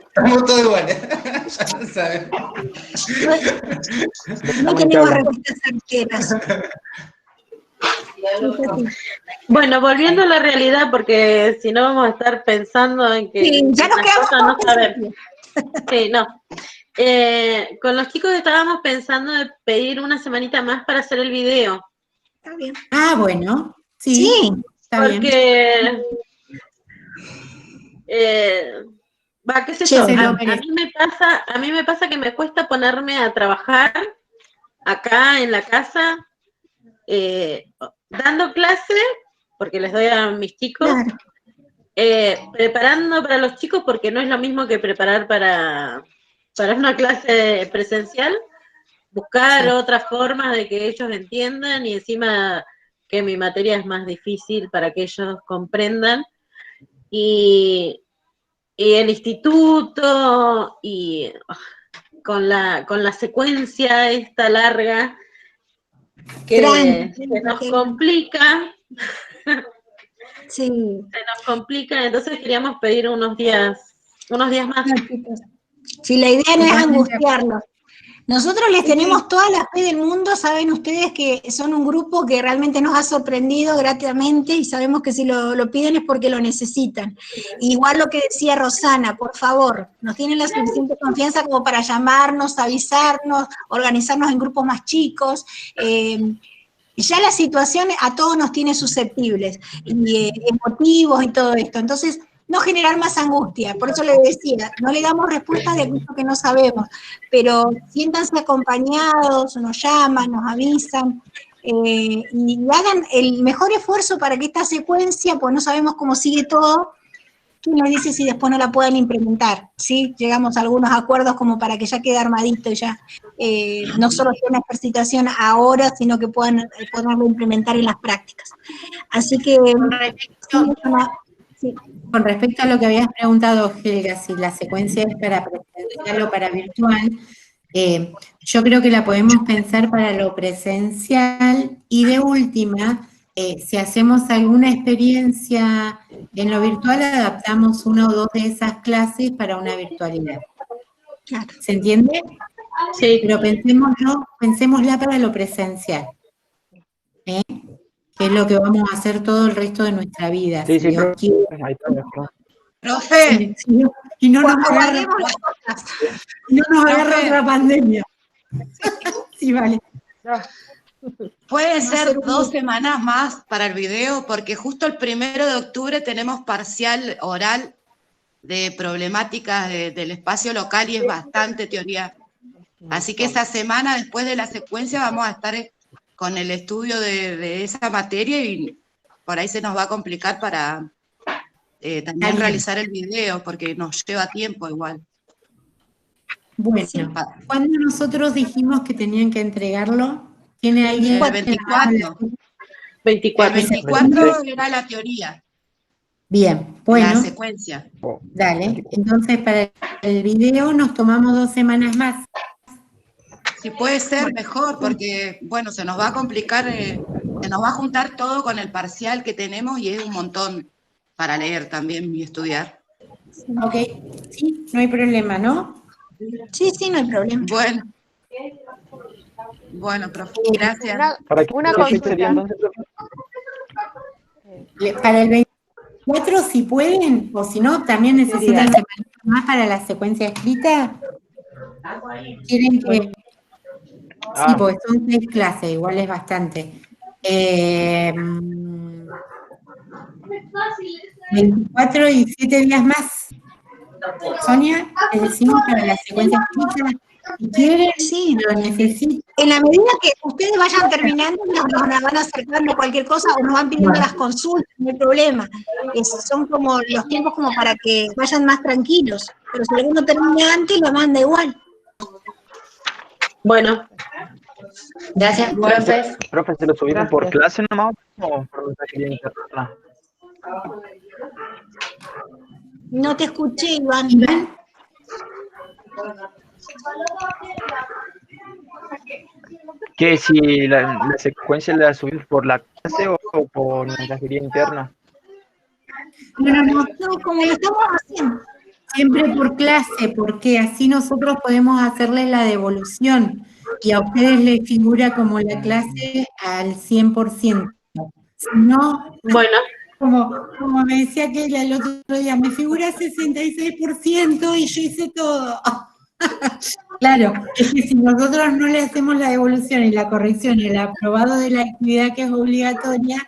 Estamos todos iguales, ya lo saben. No tenemos respuestas certeras. Bueno, volviendo a la realidad, porque si no vamos a estar pensando en que Sí, ya nos las quedamos cosas no con sabemos. Sí, no. Con los chicos estábamos pensando de pedir una semanita más para hacer el video. Está bien. Ah, bueno, sí. Está porque qué sé yo, a mí me pasa que me cuesta ponerme a trabajar acá en la casa, dando clase, porque les doy a mis chicos, preparando para los chicos, porque no es lo mismo que preparar para una clase presencial, buscar otras formas de que ellos entiendan, y encima que mi materia es más difícil para que ellos comprendan, y el instituto, y con la secuencia esta larga, que se nos complica. Sí. Se nos complica, entonces queríamos pedir unos días más. Si la idea no es angustiarlos. Nosotros les tenemos toda la fe del mundo, saben ustedes que son un grupo que realmente nos ha sorprendido gratamente y sabemos que si lo piden es porque lo necesitan. Igual lo que decía Rosana, por favor, nos tienen la suficiente confianza como para llamarnos, avisarnos, organizarnos en grupos más chicos. Ya la situación a todos nos tiene susceptibles, y emotivos y todo esto. Entonces, no generar más angustia. Por eso le decía, no le damos respuestas de aquello que no sabemos, pero siéntanse acompañados, nos llaman, nos avisan, y hagan el mejor esfuerzo para que esta secuencia, pues no sabemos cómo sigue todo, ¿quién nos dice si después no la pueden implementar? ¿Sí? Llegamos a algunos acuerdos como para que ya quede armadito y ya no solo sea una ejercitación ahora, sino que puedan poderlo implementar en las prácticas. Así que... Con respecto a lo que habías preguntado, Helga, si la secuencia es para presencial o para virtual, yo creo que la podemos pensar para lo presencial, y de última, si hacemos alguna experiencia en lo virtual, adaptamos una o dos de esas clases para una virtualidad. ¿Se entiende? Sí. Pero pensémosla para lo presencial. que es lo que vamos a hacer todo el resto de nuestra vida. Sí, si Dios profe, quiere. ahí está. Profe, Y no nos agarra, Aguardemos las cosas. no nos agarra Profe. otra pandemia. Sí, vale. puede Va a ser ser un 2 semanas más para el video, porque justo el 1 de octubre tenemos parcial oral de problemáticas del espacio local y es bastante teoría. Así que esa semana, después de la secuencia, vamos a estar con el estudio de esa materia y por ahí se nos va a complicar para también realizar el video, porque nos lleva tiempo igual. Bueno, ¿cuándo nosotros dijimos que tenían que entregarlo? ¿Tiene alguien? El 24. 24. El 24 era la teoría, Bien, la bueno, secuencia. dale. Entonces, para el video nos tomamos 2 semanas más. Si puede ser mejor, porque, bueno, se nos va a complicar, se nos va a juntar todo con el parcial que tenemos y es un montón para leer también y estudiar. Ok, sí, no hay problema, ¿no? Sí, no hay problema. Bueno, profe, gracias. ¿Para qué Una fecha consulta. sería entonces, profe? Para el 24, si pueden, o si no, también necesitan semanas más para la secuencia escrita. ¿Quieren que...? Sí, porque son 6 clases, igual es bastante. 24 y 7 días más. Sonia, te decimos para la secuencia escrita. Si quieren, Sí, lo necesitan. en la medida que ustedes vayan terminando, nos van acercando cualquier cosa o nos van pidiendo las consultas, no hay problema. Son como los tiempos como para que vayan más tranquilos. Pero si alguno termina antes, lo manda igual. Bueno, Gracias, profes. Profe, ¿se lo subieron por clase nomás o por mensajería interna? No te escuché, Iván. ¿Qué si la secuencia la subimos por la clase o por mensajería interna? No, Como lo estamos haciendo. siempre por clase, porque así nosotros podemos hacerles la devolución y a ustedes les figura como la clase al 100%. Si no, bueno, como me decía aquella el otro día, me figura 66% y yo hice todo. Claro, es que si nosotros no le hacemos la devolución y la corrección y el aprobado de la actividad que es obligatoria,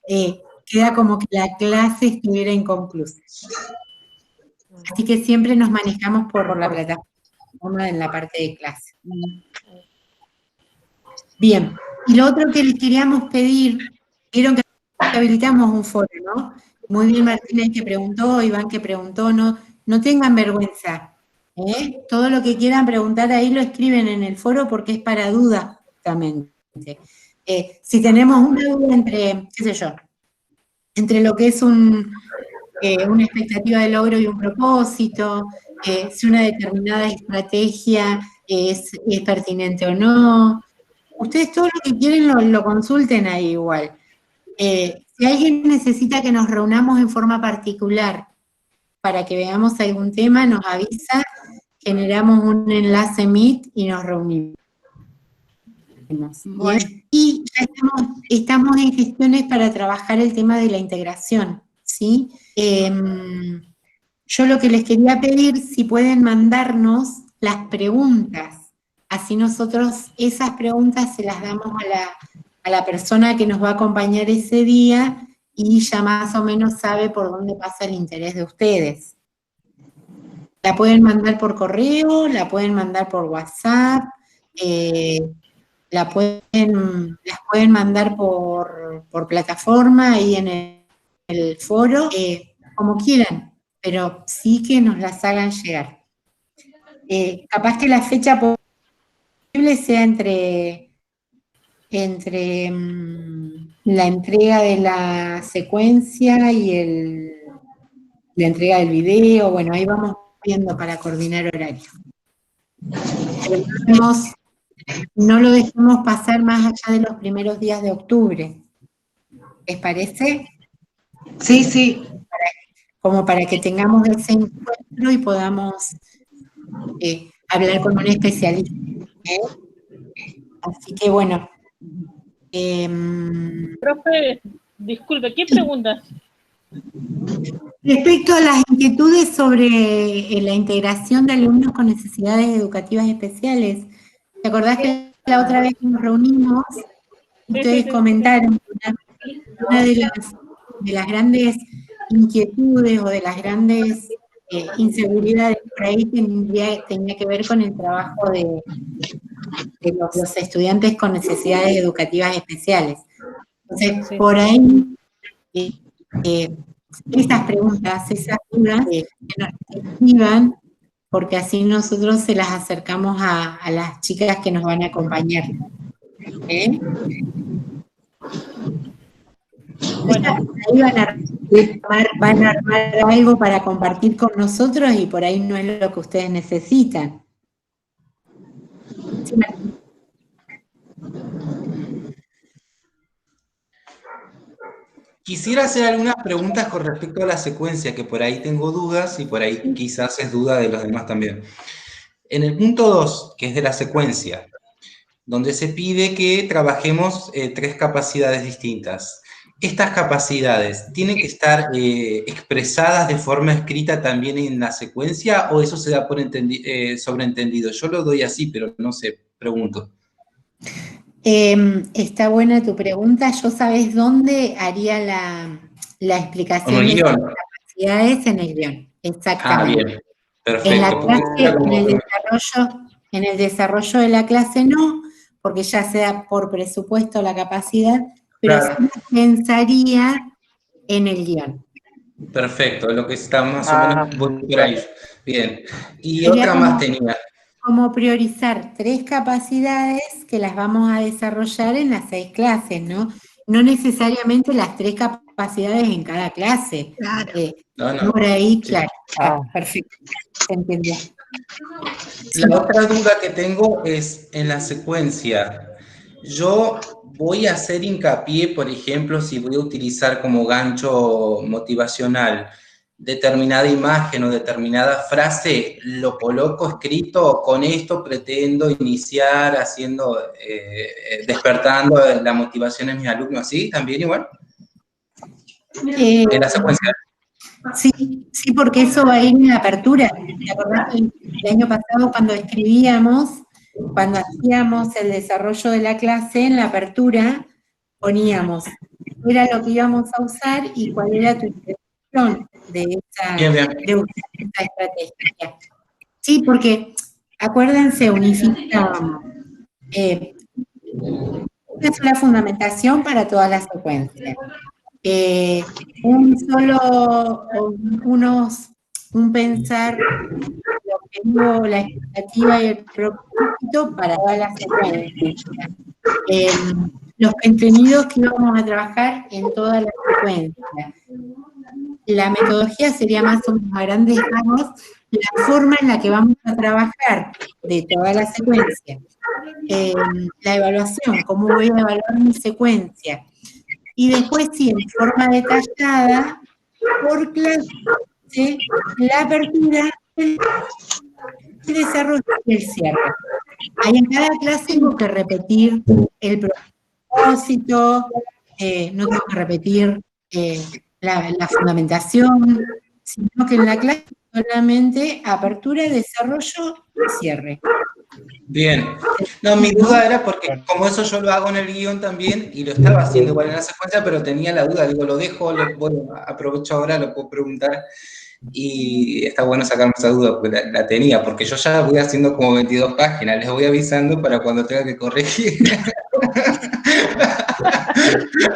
queda como que la clase estuviera inconclusa. Así que siempre nos manejamos por la plataforma en la parte de clase. Bien, y lo otro que les queríamos pedir, vieron que habilitamos un foro, ¿no? Muy bien Martínez que preguntó, Iván que preguntó, no tengan vergüenza. Todo lo que quieran preguntar ahí lo escriben en el foro porque es para dudas, justamente. Si tenemos una duda entre, qué sé yo, entre lo que es una expectativa de logro y un propósito, si una determinada estrategia es pertinente o no. Ustedes todo lo que quieren lo consulten ahí igual. Si alguien necesita que nos reunamos en forma particular para que veamos algún tema, nos avisa, generamos un enlace Meet y nos reunimos. Bueno. Y ya estamos en gestiones para trabajar el tema de la integración, ¿sí? Yo lo que les quería pedir, si pueden mandarnos las preguntas, así nosotros esas preguntas se las damos a la persona que nos va a acompañar ese día y ya más o menos sabe por dónde pasa el interés de ustedes. La pueden mandar por correo, la pueden mandar por WhatsApp, las pueden mandar por plataforma ahí en el foro, como quieran, pero sí que nos las hagan llegar. Capaz que la fecha posible sea entre la entrega de la secuencia y la entrega del video, bueno, ahí vamos viendo para coordinar horario. Pero no lo dejemos pasar más allá de los primeros días de octubre. ¿Les parece? Sí. Como para que tengamos ese encuentro y podamos hablar con un especialista. Así que bueno, Profe, disculpe, ¿qué preguntas? Respecto a las inquietudes sobre la integración de alumnos con necesidades educativas especiales, ¿te acordás que la otra vez que nos reunimos, ustedes comentaron que una de las grandes inquietudes o de las grandes inseguridades por ahí tenía que ver con el trabajo de los estudiantes con necesidades educativas especiales? Entonces, por ahí, esas preguntas, esas dudas, que nos escriban, porque así nosotros se las acercamos a las chicas que nos van a acompañar. Bueno, ahí van a armar algo para compartir con nosotros y por ahí no es lo que ustedes necesitan. Sí, quisiera hacer algunas preguntas con respecto a la secuencia, que por ahí tengo dudas y por ahí quizás es duda de los demás también. En el punto 2, que es de la secuencia, donde se pide que trabajemos 3 capacidades distintas. ¿Estas capacidades tienen que estar expresadas de forma escrita también en la secuencia o eso se da por sobreentendido? Yo lo doy así, pero no sé, pregunto. Está buena tu pregunta. Yo, ¿sabes dónde haría la explicación de las capacidades? En el guión, exactamente. Bien, perfecto. En la clase, en el desarrollo de la clase no, porque ya se da por presupuesto la capacidad, pero sí pensaría en el guión. Perfecto, lo que está más o menos por ahí. Bien. Y sería otra más tenía. Como priorizar 3 capacidades que las vamos a desarrollar en las 6 clases, ¿no? No necesariamente las 3 capacidades en cada clase. Claro. No. Por ahí, claro. Perfecto, se entendió. La otra duda que tengo es en la secuencia. Yo voy a hacer hincapié, por ejemplo, si voy a utilizar como gancho motivacional determinada imagen o determinada frase, lo coloco escrito, con esto pretendo iniciar haciendo, despertando la motivación en mis alumnos, ¿sí? ¿También igual? En la secuencia. Sí, porque eso va a ir en la apertura. ¿Te acordás que el año pasado cuando cuando hacíamos el desarrollo de la clase, en la apertura poníamos qué era lo que íbamos a usar y cuál era tu intención de esa estrategia? Sí, porque acuérdense, unificamos una sola fundamentación para toda la secuencia. Un pensar, el objetivo, la expectativa y el propósito para toda la secuencia. Los contenidos que vamos a trabajar en toda la secuencia. La metodología sería más o menos a grandes rasgos la forma en la que vamos a trabajar de toda la secuencia. La evaluación, cómo voy a evaluar mi secuencia. Y después, sí, en forma detallada, por clase, la apertura, el desarrollo y el cierre. Ahí en cada clase tengo que repetir el propósito, no tengo que repetir la fundamentación, sino que en la clase solamente apertura, desarrollo y cierre. Bien. No, mi duda era porque como eso yo lo hago en el guión también, y lo estaba haciendo igual en la secuencia, pero tenía la duda, digo, lo dejo, aprovecho ahora, lo puedo preguntar, y está bueno sacarme esa duda, porque la tenía, porque yo ya voy haciendo como 22 páginas, les voy avisando para cuando tenga que corregir.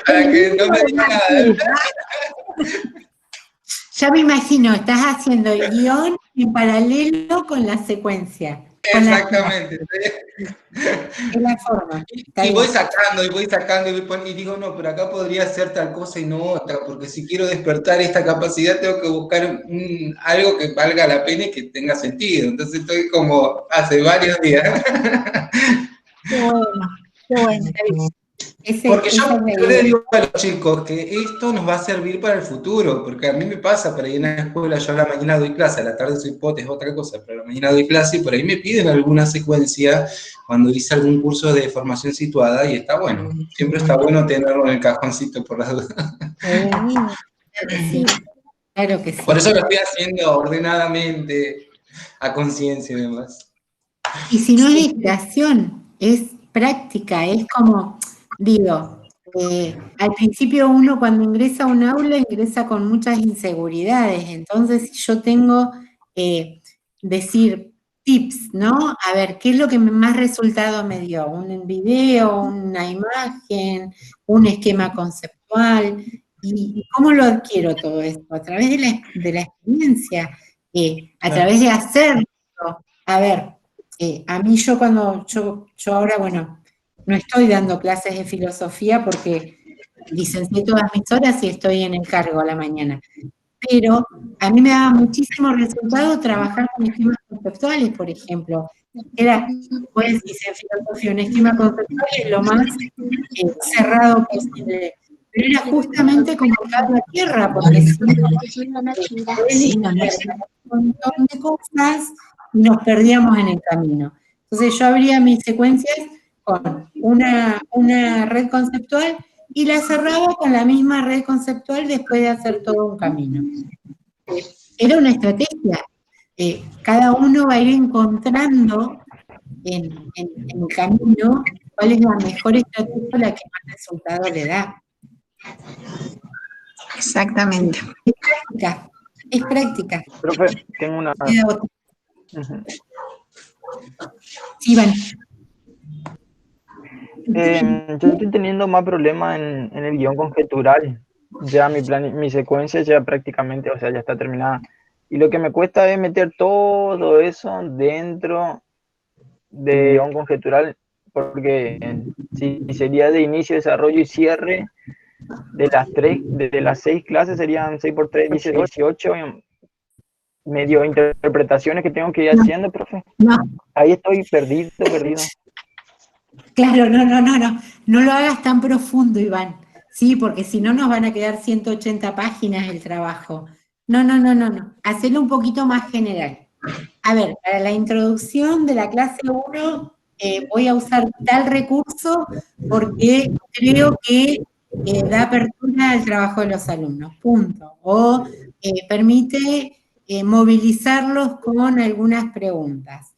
Para que no me diga nada. Ya me imagino, estás haciendo el guión en paralelo con la secuencia. Exactamente. Es la forma. Y voy sacando, y digo, no, pero acá podría ser tal cosa y no otra, porque si quiero despertar esta capacidad tengo que buscar algo que valga la pena y que tenga sentido. Entonces estoy como hace varios días. Qué bueno. Porque yo le digo a los chicos que esto nos va a servir para el futuro, porque a mí me pasa, por ahí en la escuela yo a la mañana doy clase, a la tarde soy pote, es otra cosa, pero a la mañana doy clase y por ahí me piden alguna secuencia cuando hice algún curso de formación situada y está bueno, siempre está bueno tenerlo en el cajoncito por las dudas. Sí, claro que sí. Por eso lo estoy haciendo ordenadamente, a conciencia y demás. Y si no es creación, es práctica, es como, digo, al principio uno cuando ingresa a un aula ingresa con muchas inseguridades, entonces yo tengo, decir tips, ¿no? A ver, ¿qué es lo que más resultado me dio? ¿Un video, una imagen, un esquema conceptual? ¿Y cómo lo adquiero todo esto? A través de la experiencia, a través de hacerlo. A ver, a mí yo ahora, bueno, no estoy dando clases de filosofía porque licencié todas mis horas y estoy en el cargo a la mañana. Pero a mí me daba muchísimo resultado trabajar con esquemas conceptuales, por ejemplo. Pues dice en filosofía, un esquema conceptual es lo más cerrado posible. Pero era justamente como la tierra, porque si no, un montón de cosas y nos perdíamos en el camino. Entonces yo abría mis secuencias con una red conceptual y la cerraba con la misma red conceptual después de hacer todo un camino. Era una estrategia. Cada uno va a ir encontrando en el camino cuál es la mejor estrategia, la que más resultado le da. Exactamente. Es práctica. Profe, tengo una... Sí, Iván. Yo estoy teniendo más problemas en el guión conjetural. Ya mi secuencia ya prácticamente, o sea, ya está terminada. Y lo que me cuesta es meter todo eso dentro de guión conjetural, porque si sería de inicio, desarrollo y cierre, de las 6 clases serían 6 por 3, 18, medio interpretaciones que tengo que ir haciendo, profe. No. Ahí estoy perdido. Claro, no lo hagas tan profundo, Iván, sí, porque si no nos van a quedar 180 páginas el trabajo. No, hacelo un poquito más general. A ver, para la introducción de la clase 1 voy a usar tal recurso porque creo que da apertura al trabajo de los alumnos, punto. O permite movilizarlos con algunas preguntas.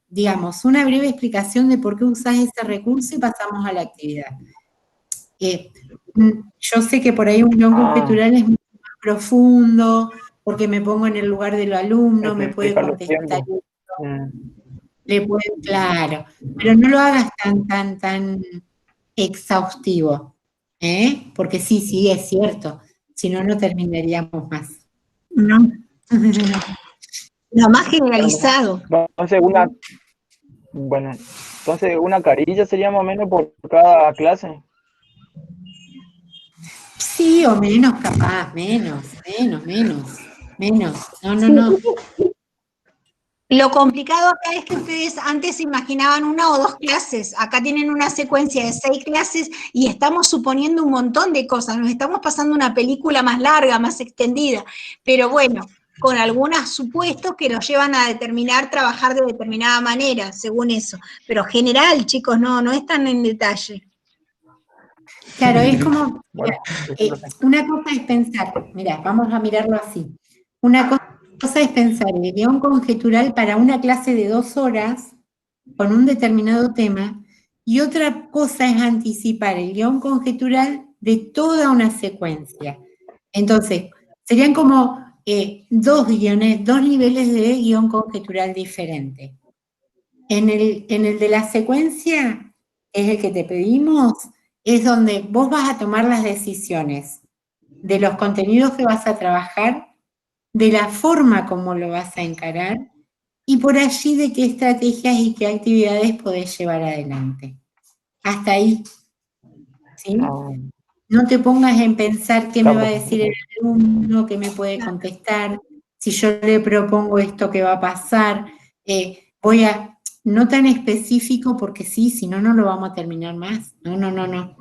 Digamos, una breve explicación de por qué usás ese recurso y pasamos a la actividad. Yo sé que por ahí un guión conjetural es mucho más profundo, porque me pongo en el lugar del alumno, me puede contestar, claro, pero no lo hagas tan exhaustivo, porque sí, es cierto, si no, no terminaríamos más. No. Lo más generalizado. Entonces una carilla sería más o menos por cada clase. Sí, o menos capaz, menos. No. Lo complicado acá es que ustedes antes imaginaban 1 o 2 clases, acá tienen una secuencia de 6 clases y estamos suponiendo un montón de cosas, nos estamos pasando una película más larga, más extendida, pero bueno, con algunos supuestos que nos llevan a trabajar de determinada manera, según eso, pero general, chicos, no es tan en detalle. Claro, es como, una cosa es pensar, mira, vamos a mirarlo así, una cosa es pensar el guión conjetural para una clase de 2 horas con un determinado tema, y otra cosa es anticipar el guión conjetural de toda una secuencia. Entonces, serían como 2 niveles de guión conjetural diferente. En el de la secuencia, es el que te pedimos, es donde vos vas a tomar las decisiones de los contenidos que vas a trabajar, de la forma como lo vas a encarar, y por allí de qué estrategias y qué actividades podés llevar adelante. Hasta ahí. ¿Sí? No te pongas en pensar qué me va a decir el alumno, qué me puede contestar, si yo le propongo esto, qué va a pasar. no tan específico porque sí, si no, no lo vamos a terminar más. No.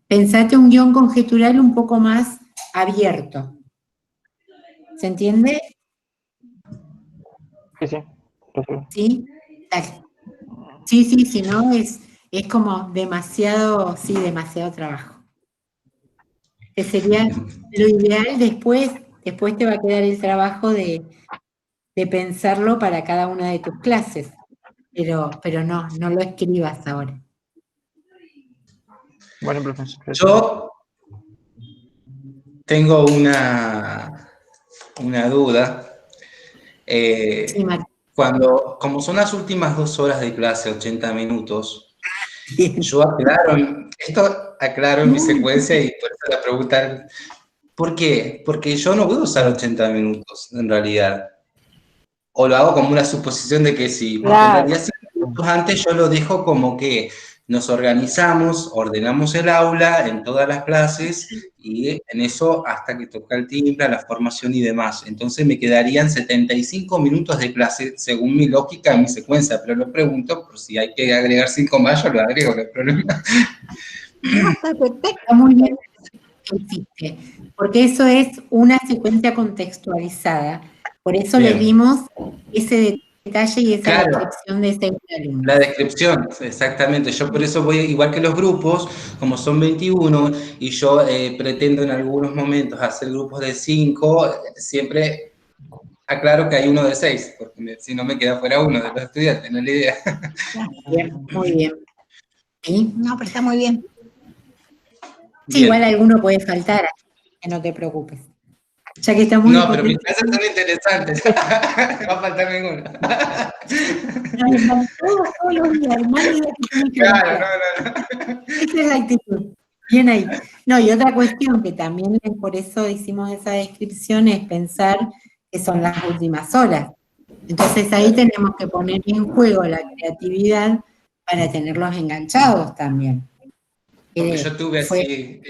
Pensate un guión conjetural un poco más abierto. ¿Se entiende? Sí. ¿Sí? Dale. Sí, si no es como demasiado trabajo. Que sería lo ideal después te va a quedar el trabajo de pensarlo para cada una de tus clases. Pero no lo escribas ahora. Bueno, profesor. Yo tengo una duda. Como son las últimas 2 horas de clase, 80 minutos, yo aclaro en mi secuencia y por eso la pregunta, ¿por qué? Porque yo no voy a usar 80 minutos, en realidad. O lo hago como una suposición de que sí, porque en realidad 5 minutos antes yo lo dejo como que nos organizamos, ordenamos el aula en todas las clases y en eso hasta que toca el timbre, la formación y demás. Entonces me quedarían 75 minutos de clase según mi lógica, mi secuencia, pero lo pregunto por si hay que agregar 5 más, yo lo agrego, no hay problema. No, está perfecto, muy bien que hiciste, porque eso es una secuencia contextualizada. Por eso le dimos ese detalle y esa descripción de ese alumno. La descripción, exactamente. Yo por eso voy, igual que los grupos, como son 21, y yo pretendo en algunos momentos hacer grupos de 5, siempre aclaro que hay uno de 6, porque si no me queda fuera uno de los estudiantes, no es la idea. Bien, muy bien. ¿Sí? No, pero está muy bien. Sí, igual alguno puede faltar, que no te preocupes. Ya que estamos no, pero mis clases son interesantes. No va a faltar ninguno. Todos los días, Claro, no. Esa es la actitud. Bien ahí. No, y otra cuestión que también por eso hicimos esa descripción es pensar que son las últimas horas. Entonces ahí tenemos que poner en juego la creatividad para tenerlos enganchados también. Porque yo tuve así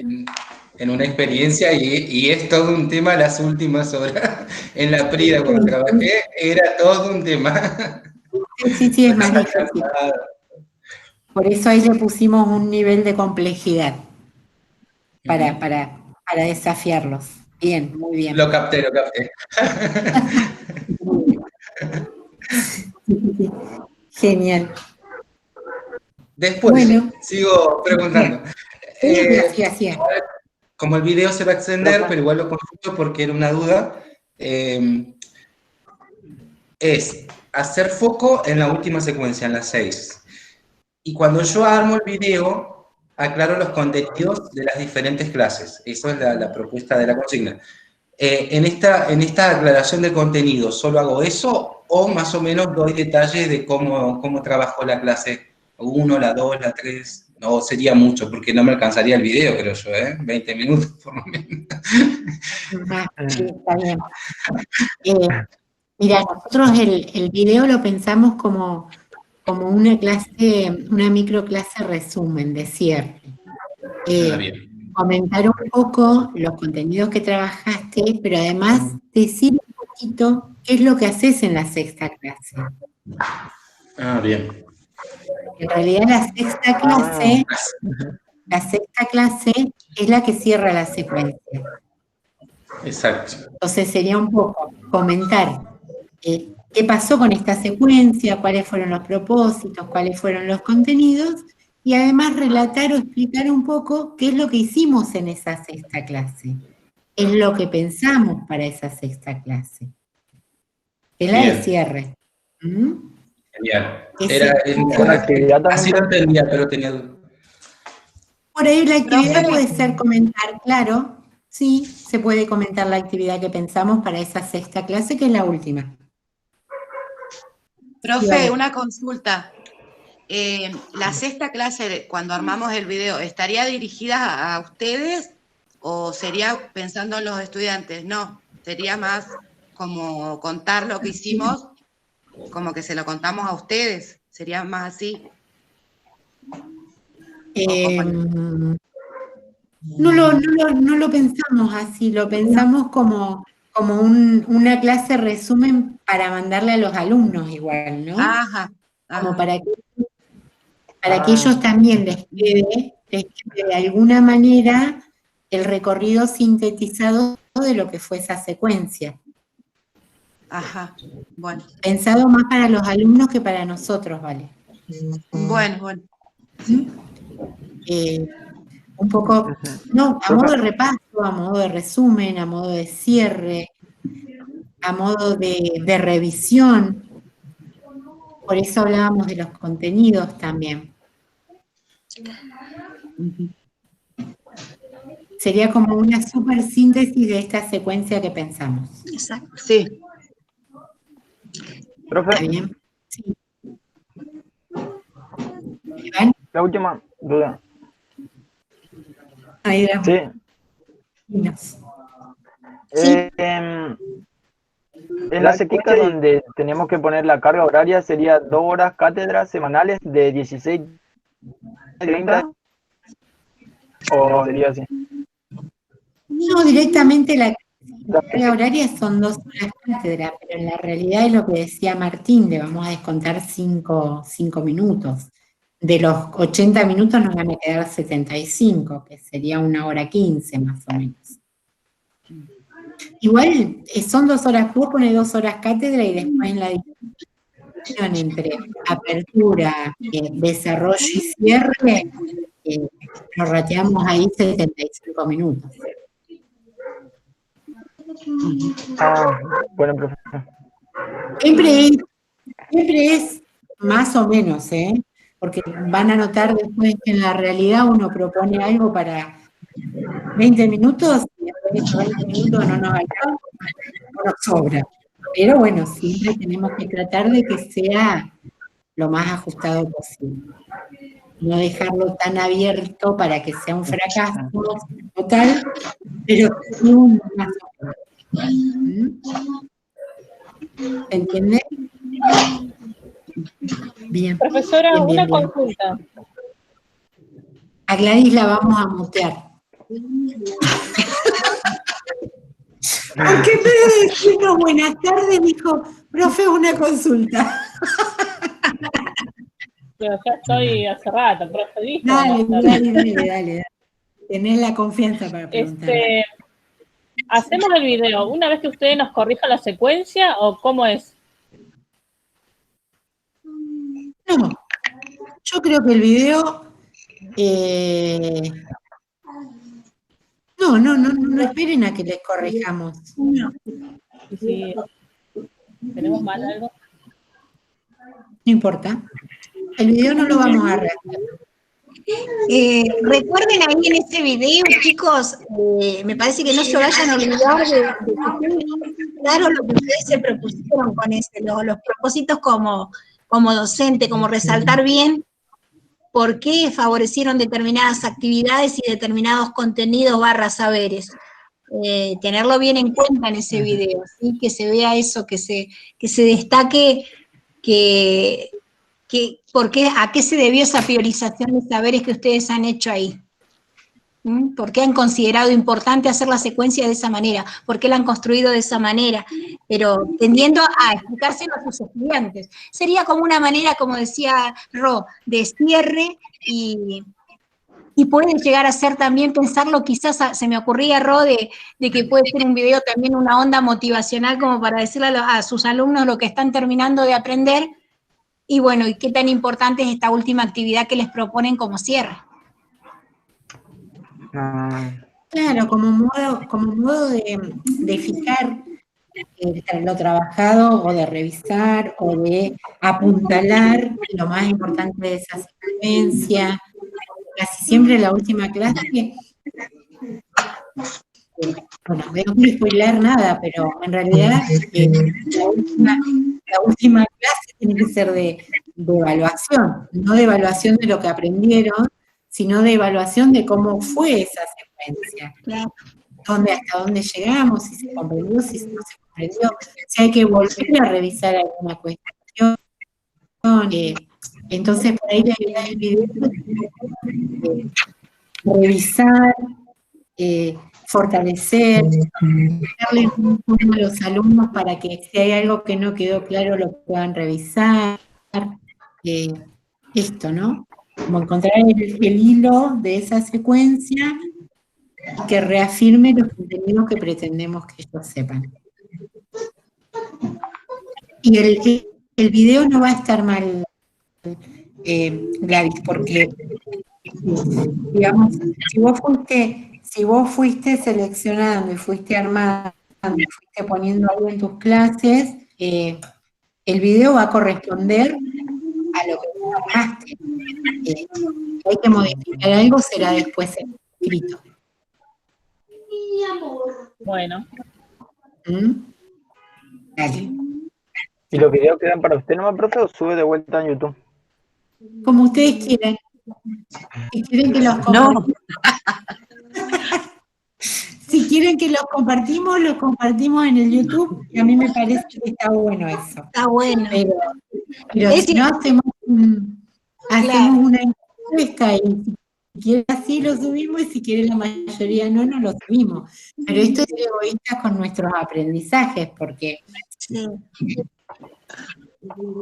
en una experiencia y es todo un tema las últimas horas. En la Prida cuando trabajé era todo un tema. Sí, es más difícil. Por eso ahí le pusimos un nivel de complejidad para desafiarlos. Bien, muy bien. Lo capté. Genial. Después, sigo preguntando. Sí. Como el video se va a extender, pero igual lo consulto porque era una duda, es hacer foco en la última secuencia, en las 6. Y cuando yo armo el video, aclaro los contenidos de las diferentes clases. Eso es la propuesta de la consigna. En esta aclaración de contenido, ¿solo hago eso o más o menos doy detalles de cómo trabajó la clase 1, la 2, la 3? No, sería mucho, porque no me alcanzaría el video, creo yo, 20 minutos por lo menos. Sí, está bien. Mira, nosotros el video lo pensamos como una clase, una microclase resumen de cierre. Comentar un poco los contenidos que trabajaste, pero además decir un poquito qué es lo que haces en la sexta clase. Bien. En realidad la sexta clase es la que cierra la secuencia. Exacto. Entonces sería un poco comentar qué pasó con esta secuencia, cuáles fueron los propósitos, cuáles fueron los contenidos, y además relatar o explicar un poco qué es lo que hicimos en esa sexta clase, qué es lo que pensamos para esa sexta clase. Es la de cierre. Genial. Así lo entendía, pero tenía dudas. Por ahí la actividad puede ser comentar, claro, sí, se puede comentar la actividad que pensamos para esa sexta clase, que es la última. Profe, una consulta. ¿La sexta clase, cuando armamos el video, estaría dirigida a ustedes o sería pensando en los estudiantes? No, sería más como contar lo que hicimos, como que se lo contamos a ustedes, sería más así. No lo pensamos así, lo pensamos como una clase resumen para mandarle a los alumnos igual, ¿no? Ajá. como para que ellos también les quede de alguna manera el recorrido sintetizado de lo que fue esa secuencia. Ajá, bueno. Pensado más para los alumnos que para nosotros, ¿vale? Bueno. Un poco, no, a modo de repaso, a modo de resumen, a modo de cierre, a modo de revisión. Por eso hablábamos de los contenidos también. Sería como una súper síntesis de esta secuencia que pensamos. Exacto. Sí. Profe, ¿Está bien? Sí. ¿Iván? la última duda. Ahí Sí. En la secuencia donde tenemos que poner la carga horaria sería 2 horas cátedras semanales de 16 a 30, o sería así. No, directamente la carga horaria son 2 horas cátedra, pero en la realidad es lo que decía Martín, le vamos a descontar 5 minutos. De los 80 minutos nos van a quedar 75, que sería 1 hora 15 más o menos. Igual son 2 horas, vos pones 2 horas cátedra y después en la discusión entre apertura, desarrollo y cierre, nos rateamos ahí 75 minutos. Bueno, profesor. Siempre es más o menos, porque van a notar después que en la realidad uno propone algo para 20 minutos y después de esos 20 minutos no nos alcanza, no nos sobra. Pero bueno, siempre tenemos que tratar de que sea lo más ajustado posible. No dejarlo tan abierto para que sea un fracaso total, pero sí un más o menos. ¿Se entiende? Bien. Profesora, bien, una bien. consulta. A Gladys la vamos a mutear. Porque en vez de decirnos buenas tardes, dijo, profe, una consulta. Pero ya estoy hace rato, profe, ¿viste? Dale. Tenés la confianza para preguntar. ¿Hacemos el video una vez que ustedes nos corrijan la secuencia o cómo es? No, yo creo que el video... No esperen a que les corrijamos. No. Si tenemos mal algo. No importa. El video no lo vamos a rehacer. Recuerden ahí en ese video, chicos, me parece que no se vayan a olvidar de claro lo que ustedes se propusieron con los propósitos como docente, como resaltar bien por qué favorecieron determinadas actividades y determinados contenidos / saberes. Tenerlo bien en cuenta en ese video, ¿sí? Que se vea eso, que se destaque a qué se debió esa priorización de saberes que ustedes han hecho ahí. ¿Por qué han considerado importante hacer la secuencia de esa manera? ¿Por qué la han construido de esa manera? Pero tendiendo a explicárselo a sus estudiantes. Sería como una manera, como decía Ro, de cierre y puede llegar a ser también pensarlo, quizás se me ocurría, Ro, de que puede ser un video también una onda motivacional como para decirle a sus alumnos lo que están terminando de aprender y bueno, y qué tan importante es esta última actividad que les proponen como cierre. Claro, como modo de fijar lo trabajado o de revisar o de apuntalar lo más importante de esa secuencia. Casi siempre la última clase, bueno, no quiero spoiler nada, pero en realidad la última clase tiene que ser de evaluación, no de evaluación de lo que aprendieron, sino de evaluación de cómo fue esa secuencia. Hasta dónde llegamos, si se comprendió, si no se comprendió, si hay que volver a revisar alguna cuestión. Entonces, por ahí la idea del video es revisar, fortalecer, darle un punto a los alumnos para que si hay algo que no quedó claro lo puedan revisar. esto, ¿no? Como encontrar el hilo de esa secuencia y que reafirme los contenidos que pretendemos que ellos sepan. Y el video no va a estar mal, Gladys, porque, digamos, si vos fuiste seleccionando y fuiste armando y fuiste poniendo algo en tus clases, el video va a corresponder a lo que tú armaste. Hay que modificar algo, será después escrito. Bueno. Dale. ¿Y los videos quedan para usted nomás, profe, o sube de vuelta en YouTube? Como ustedes quieran. Si quieren que los compartimos. Si quieren que los compartimos en el YouTube, y a mí me parece que está bueno eso. Está bueno. Pero si no, hacemos una encuesta y si quiere así lo subimos y si quiere la mayoría no lo subimos. Pero esto es egoísta con nuestros aprendizajes, porque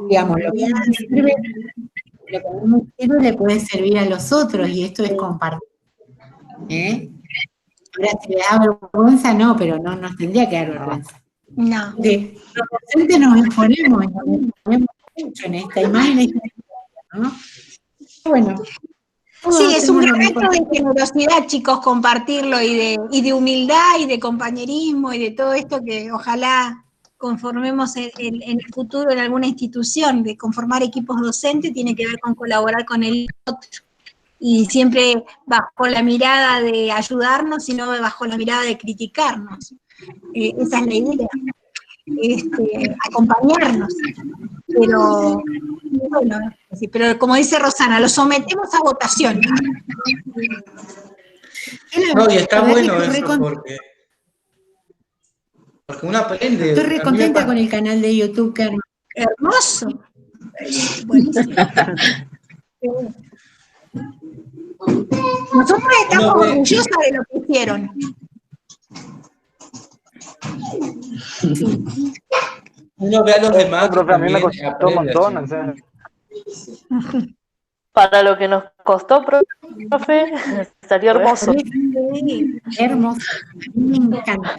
digamos, lo que nos sirve le puede servir a los otros y esto es compartir. Ahora, si le da vergüenza, no, pero no nos tendría que dar vergüenza. No. Los docentes nos exponemos mucho en esta imagen, ¿no? Bueno. Sí, es un gesto de generosidad, chicos, compartirlo y de humildad y de compañerismo y de todo esto que ojalá conformemos en el futuro en alguna institución. De conformar equipos docentes tiene que ver con colaborar con el otro. Y siempre bajo la mirada de ayudarnos, sino bajo la mirada de criticarnos. Esa es la idea. Acompañarnos. Pero, bueno, pero como dice Rosana, lo sometemos a votación. No, y está bueno eso porque uno aprende. Estoy re contenta con el canal de YouTube, que hermoso. Buenísimo. Nosotros estamos orgullosos de lo que hicieron. Uno ve a los demás. Profe, a mí me costó un montón, o sea. Para lo que nos costó, profe, salió hermoso. Hermoso. Me encanta.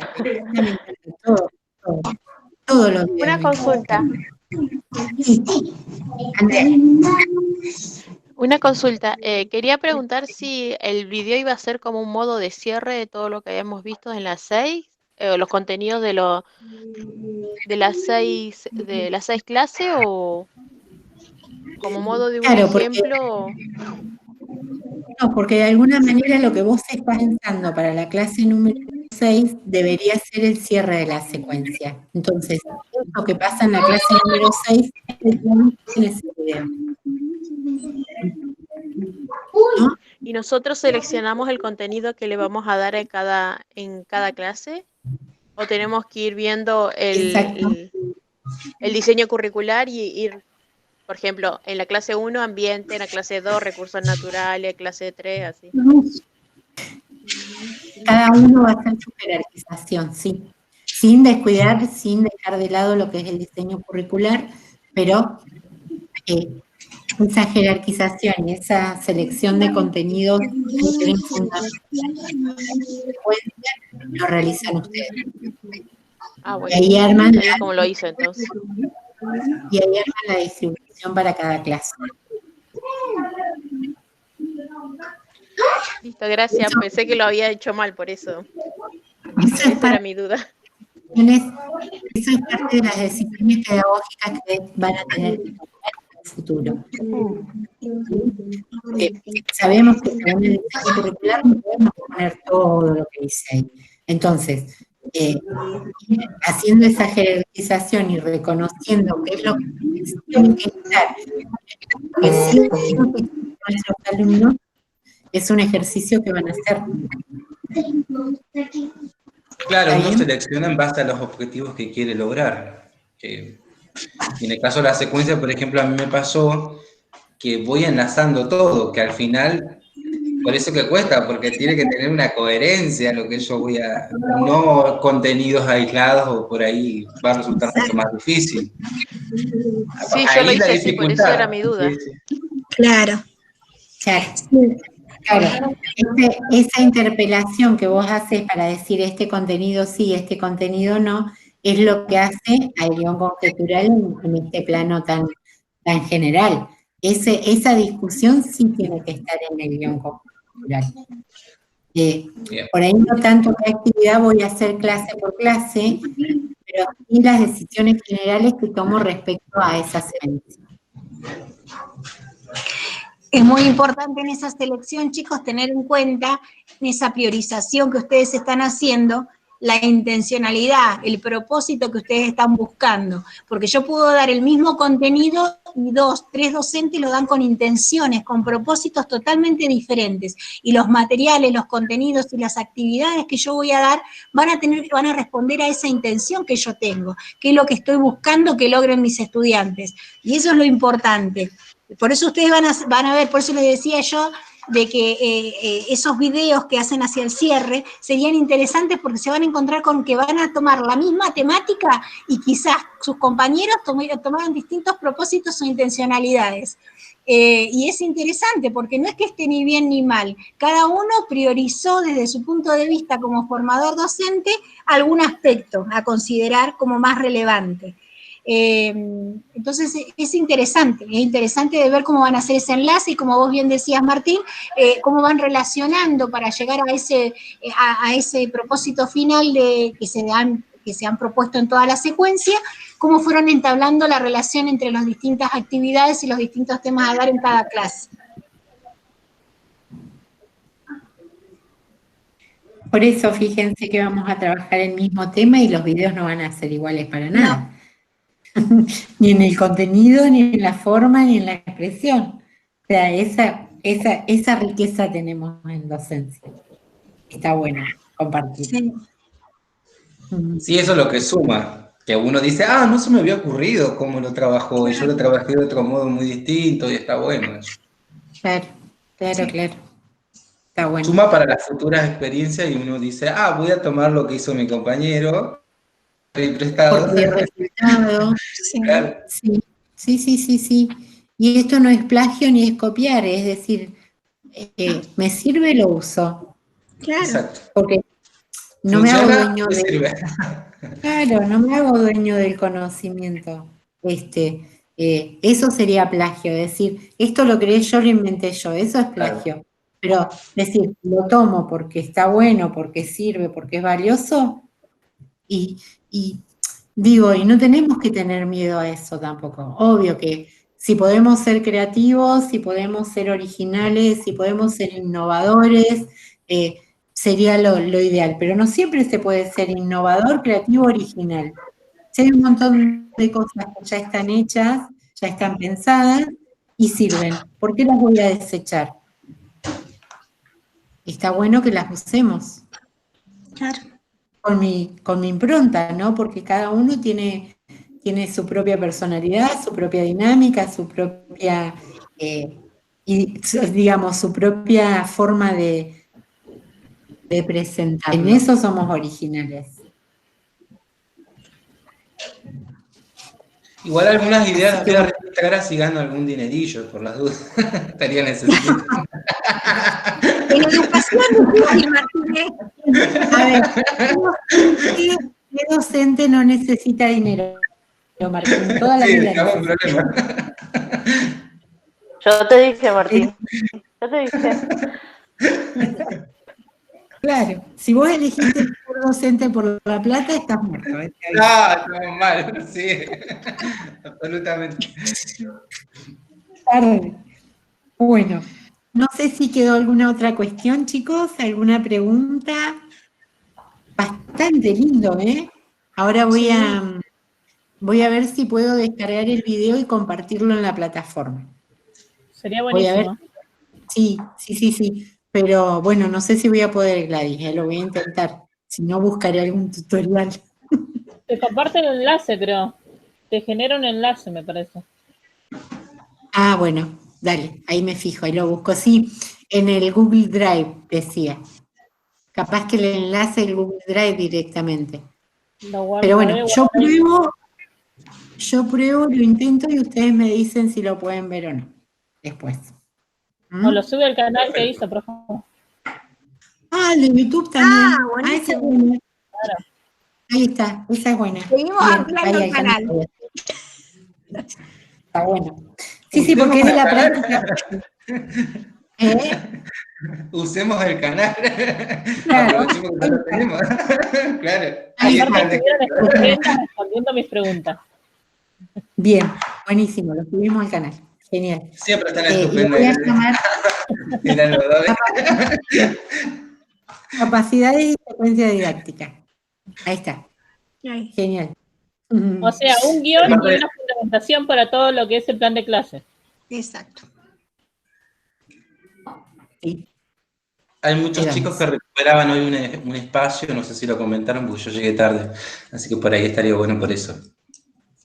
Todo lo que Una consulta. Una consulta. Quería preguntar si el video iba a ser como un modo de cierre de todo lo que habíamos visto en las 6, los contenidos de las 6 clases, o como modo de un ejemplo. No, porque de alguna manera lo que vos estás pensando para la clase número 6 debería ser el cierre de la secuencia. Entonces, lo que pasa en la clase número 6 es en ese video. ¿No? ¿Y nosotros seleccionamos el contenido que le vamos a dar en cada clase? ¿O tenemos que ir viendo el diseño curricular y ir, por ejemplo, en la clase 1, ambiente, en la clase 2, recursos naturales, clase 3, así? Cada uno va a hacer su jerarquización, sí. Sin descuidar, sin dejar de lado lo que es el diseño curricular, pero esa jerarquización y esa selección de contenidos lo realizan ustedes. Ah, bueno. Y ahí arman como lo hizo entonces. Y ahí arman la distribución para cada clase. Listo, gracias. Pensé que lo había hecho mal, por eso. Esa era mi duda. Eso es parte de las disciplinas pedagógicas que van a tener en el futuro. Sabemos que según el diseño curricular no podemos poner todo lo que dice ahí. Entonces, haciendo esa jerarquización y reconociendo qué es lo que tienen que estar, que sí nuestros alumnos, es un ejercicio que van a hacer. Claro, uno selecciona en base a los objetivos que quiere lograr. En el caso de la secuencia, por ejemplo, a mí me pasó que voy enlazando todo, que al final, por eso que cuesta, porque tiene que tener una coherencia lo que yo voy a, no contenidos aislados o por ahí va a resultar mucho más difícil. Sí, yo lo hice así, por eso era mi duda. Sí, sí. Claro. Claro, esa interpelación que vos haces para decir este contenido sí, este contenido no, es lo que hace al guión conjetural en este plano tan general. Esa discusión sí tiene que estar en el guión conjetural. Por ahí no tanto qué actividad voy a hacer clase por clase, pero sí las decisiones generales que tomo respecto a esa secuencia. Es muy importante en esa selección, chicos, tener en cuenta en esa priorización que ustedes están haciendo, la intencionalidad, el propósito que ustedes están buscando. Porque yo puedo dar el mismo contenido y 2, 3 docentes lo dan con intenciones, con propósitos totalmente diferentes. Y los materiales, los contenidos y las actividades que yo voy a dar van a responder a esa intención que yo tengo, que es lo que estoy buscando que logren mis estudiantes. Y eso es lo importante. Por eso ustedes van a ver, por eso les decía yo, de que esos videos que hacen hacia el cierre serían interesantes porque se van a encontrar con que van a tomar la misma temática y quizás sus compañeros tomaron distintos propósitos o intencionalidades. Y es interesante porque no es que esté ni bien ni mal, cada uno priorizó desde su punto de vista como formador docente algún aspecto a considerar como más relevante. Entonces es interesante de ver cómo van a hacer ese enlace y como vos bien decías, Martín, cómo van relacionando para llegar a ese propósito final que se han propuesto en toda la secuencia, cómo fueron entablando la relación entre las distintas actividades y los distintos temas a dar en cada clase. Por eso fíjense que vamos a trabajar el mismo tema y los videos no van a ser iguales para nada. No. Ni en el contenido, ni en la forma, ni en la expresión. O sea, esa riqueza tenemos en docencia. Está bueno compartir. Sí. Sí, eso es lo que suma. Que uno dice, no se me había ocurrido cómo lo trabajó, y yo lo trabajé de otro modo muy distinto, y está bueno. Claro. Está bueno. Suma para las futuras experiencias y uno dice, voy a tomar lo que hizo mi compañero, prestado. Sí, claro. Sí. Y esto no es plagio ni es copiar, es decir, me sirve, lo uso. Claro. Exacto. Porque no me hago dueño Claro, no me hago dueño del conocimiento. Eso sería plagio, decir, esto lo creé yo, lo inventé yo, eso es plagio. Claro. Pero decir, lo tomo porque está bueno, porque sirve, porque es valioso, y digo, y no tenemos que tener miedo a eso tampoco. Obvio que si podemos ser creativos, si podemos ser originales, si podemos ser innovadores, sería lo ideal. Pero no siempre se puede ser innovador, creativo, original. Si hay un montón de cosas que ya están hechas, ya están pensadas y sirven. ¿Por qué las voy a desechar? Está bueno que las usemos. Claro. Con mi impronta, ¿no? Porque cada uno tiene su propia personalidad, su propia dinámica, su propia, digamos, su propia forma de presentar. En eso somos originales. Igual algunas ideas las voy a registrar así gano algún dinerillo, por las dudas. Estaría necesario. En educación difícil, Martín. A ver, ¿qué docente no necesita dinero, Martín? Toda la vida. Yo te dije, Martín. Yo te dije. Claro, si vos elegiste ser docente por la plata, estás muerto. No, estamos mal, sí. Absolutamente. Bueno, no sé si quedó alguna otra cuestión, chicos, alguna pregunta. Bastante lindo, ¿eh? Ahora voy a ver si puedo descargar el video y compartirlo en la plataforma. Sería buenísimo. Sí. Pero bueno, no sé si voy a poder, Gladys, lo voy a intentar. Si no, buscaré algún tutorial. Te comparte el enlace, creo. Te genera un enlace, me parece. Bueno, dale, ahí me fijo, ahí lo busco. Sí, en el Google Drive, decía. Capaz que el enlace del Google Drive directamente. Pero bueno, yo pruebo, lo intento y ustedes me dicen si lo pueden ver o no. Después. O lo sube al canal que hizo, por favor. Ah, el de YouTube también. Ah, buenísimo. Esa es buena. Claro. Ahí está, esa es buena. Seguimos ampliando el canal. Está bueno. Sí, porque es de la práctica. Usemos el canal. Claro. Aprovechemos que no lo tenemos. Claro. Ahí está. Respondiendo mis preguntas. Bien, buenísimo, lo subimos al canal. Genial. Siempre están estupendos. Voy a llamar capacidades y secuencia didáctica. Ahí está. Genial. O sea, un guión y una fundamentación para todo lo que es el plan de clase. Exacto. Sí. Hay muchos chicos que recuperaban hoy un espacio, no sé si lo comentaron porque yo llegué tarde, así que por ahí estaría bueno por eso.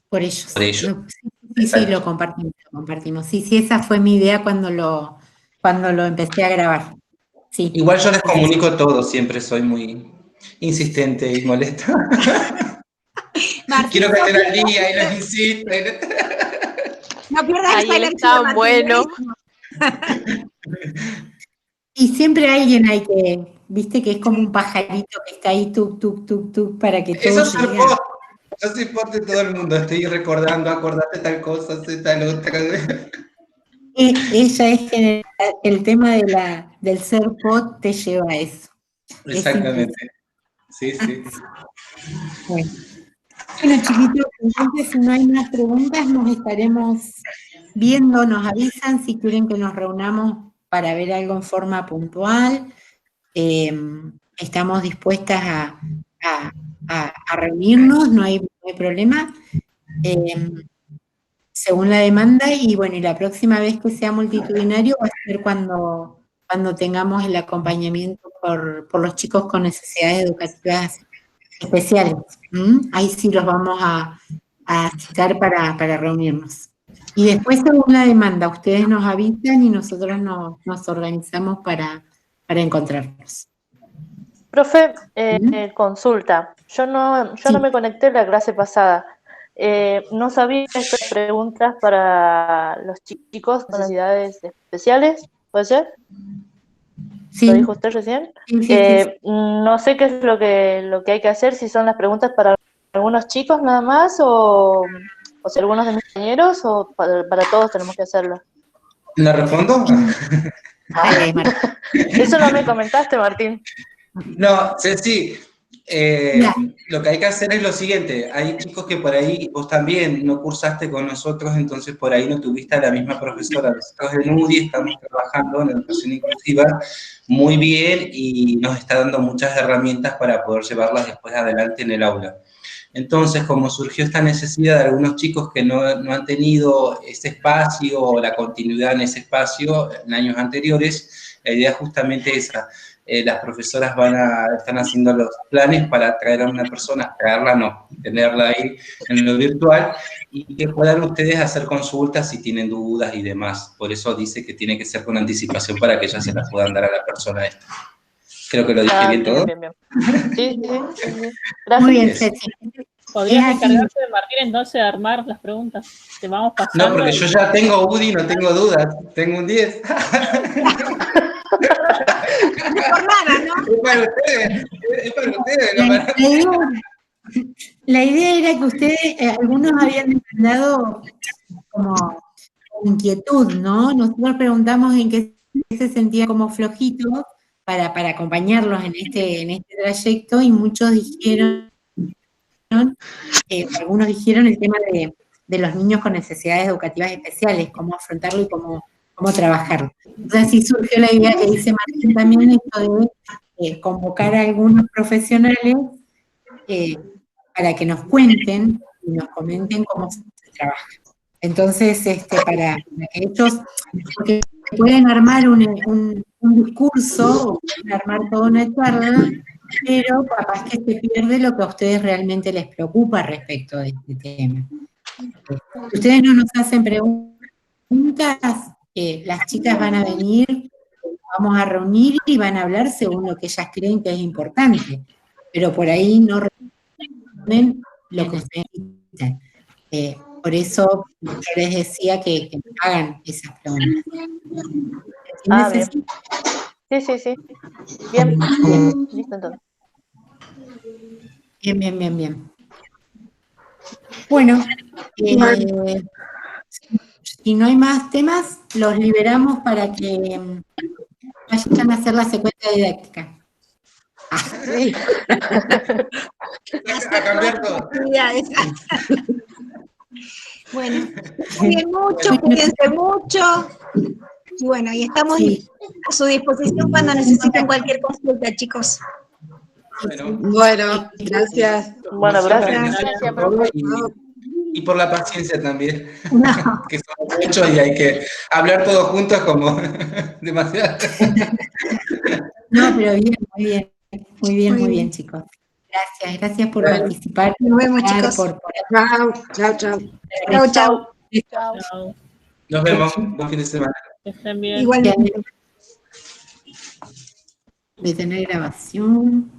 Por ellos. Por ellos. Sí, lo compartimos. Sí, esa fue mi idea cuando lo empecé a grabar. Sí. Igual yo les comunico todo, siempre soy muy insistente y molesta. Quiero que estén al día y les insisto. No pierdas ahí él está bueno. Y siempre alguien hay que, viste, que es como un pajarito que está ahí, tuk, para que todo llegue. Yo soy pot de todo el mundo, estoy recordando, acordate tal cosa, hace tal otra. Ella es general, el tema del ser pot te lleva a eso. Exactamente. Sí. Bueno, chiquitos, entonces si no hay más preguntas, nos estaremos viendo, nos avisan si quieren que nos reunamos para ver algo en forma puntual. Estamos dispuestas a reunirnos, no hay problema, según la demanda, y bueno, y la próxima vez que sea multitudinario va a ser cuando tengamos el acompañamiento por los chicos con necesidades educativas especiales. Ahí sí los vamos a citar para reunirnos. Y después, según la demanda, ustedes nos avisan y nosotros nos organizamos para encontrarnos. Profe, consulta. Yo no me conecté a la clase pasada. No sabía estas preguntas para los chicos con necesidades especiales, ¿puede ser? Sí. ¿Lo dijo usted recién? Sí. No sé qué es lo que hay que hacer, si son las preguntas para algunos chicos nada más, o si algunos de mis compañeros, o para todos tenemos que hacerlo. ¿La respondo? Eso no me comentaste, Martín. No, sí. Lo que hay que hacer es lo siguiente, hay chicos que por ahí, vos también no cursaste con nosotros, entonces por ahí no tuviste a la misma profesora. Nosotros en UDI estamos trabajando en educación inclusiva muy bien y nos está dando muchas herramientas para poder llevarlas después adelante en el aula. Entonces, como surgió esta necesidad de algunos chicos que no han tenido ese espacio o la continuidad en ese espacio en años anteriores, la idea justamente es esa. Las profesoras están haciendo los planes para traer a una persona, traerla no, tenerla ahí en lo virtual y que puedan ustedes hacer consultas si tienen dudas y demás. Por eso dice que tiene que ser con anticipación para que ya se las puedan dar a la persona esta. Creo que lo dije bien todo. Bien. Sí. Gracias. Muy bien, ¿Podrías encargarse de Martín entonces de armar las preguntas? Te vamos pasando. No, porque yo ya tengo UDI, no tengo dudas. Tengo un 10. No por nada, ¿no? Es para ustedes. La idea era que ustedes, algunos habían mandado como inquietud, ¿no? Nosotros preguntamos en qué se sentían como flojitos para acompañarlos en este trayecto y muchos dijeron, algunos dijeron el tema de los niños con necesidades educativas especiales, cómo afrontarlo y cómo trabajarlo. Entonces así surgió la idea que dice Martín también, esto de convocar a algunos profesionales para que nos cuenten y nos comenten cómo se trabaja. Entonces, para que ellos, porque pueden armar un discurso, o pueden armar toda una charla, pero capaz que se pierde lo que a ustedes realmente les preocupa respecto de este tema. Si ustedes no nos hacen preguntas, las chicas van a venir, vamos a reunir y van a hablar según lo que ellas creen que es importante, pero por ahí no responden lo que ustedes necesitan. Por eso yo les decía que me hagan esas preguntas. Bien. Sí. Bien. Listo entonces. Bien. Bueno, si no hay más temas, los liberamos para que vayan a hacer la secuencia didáctica. Sí. A cambiar todo. Bueno, cuiden mucho, cuídense mucho. Y bueno, y estamos a su disposición cuando necesiten cualquier consulta, chicos. Bueno, gracias. Bueno, gracias. Y por la paciencia también. Que somos muchos y hay que hablar todos juntos como demasiado. No, pero bien, muy bien, chicos. Gracias por participar. Nos vemos, chicos. Chao. Nos vemos. Buen fin de semana. Estén bien. Igualmente. Detener grabación.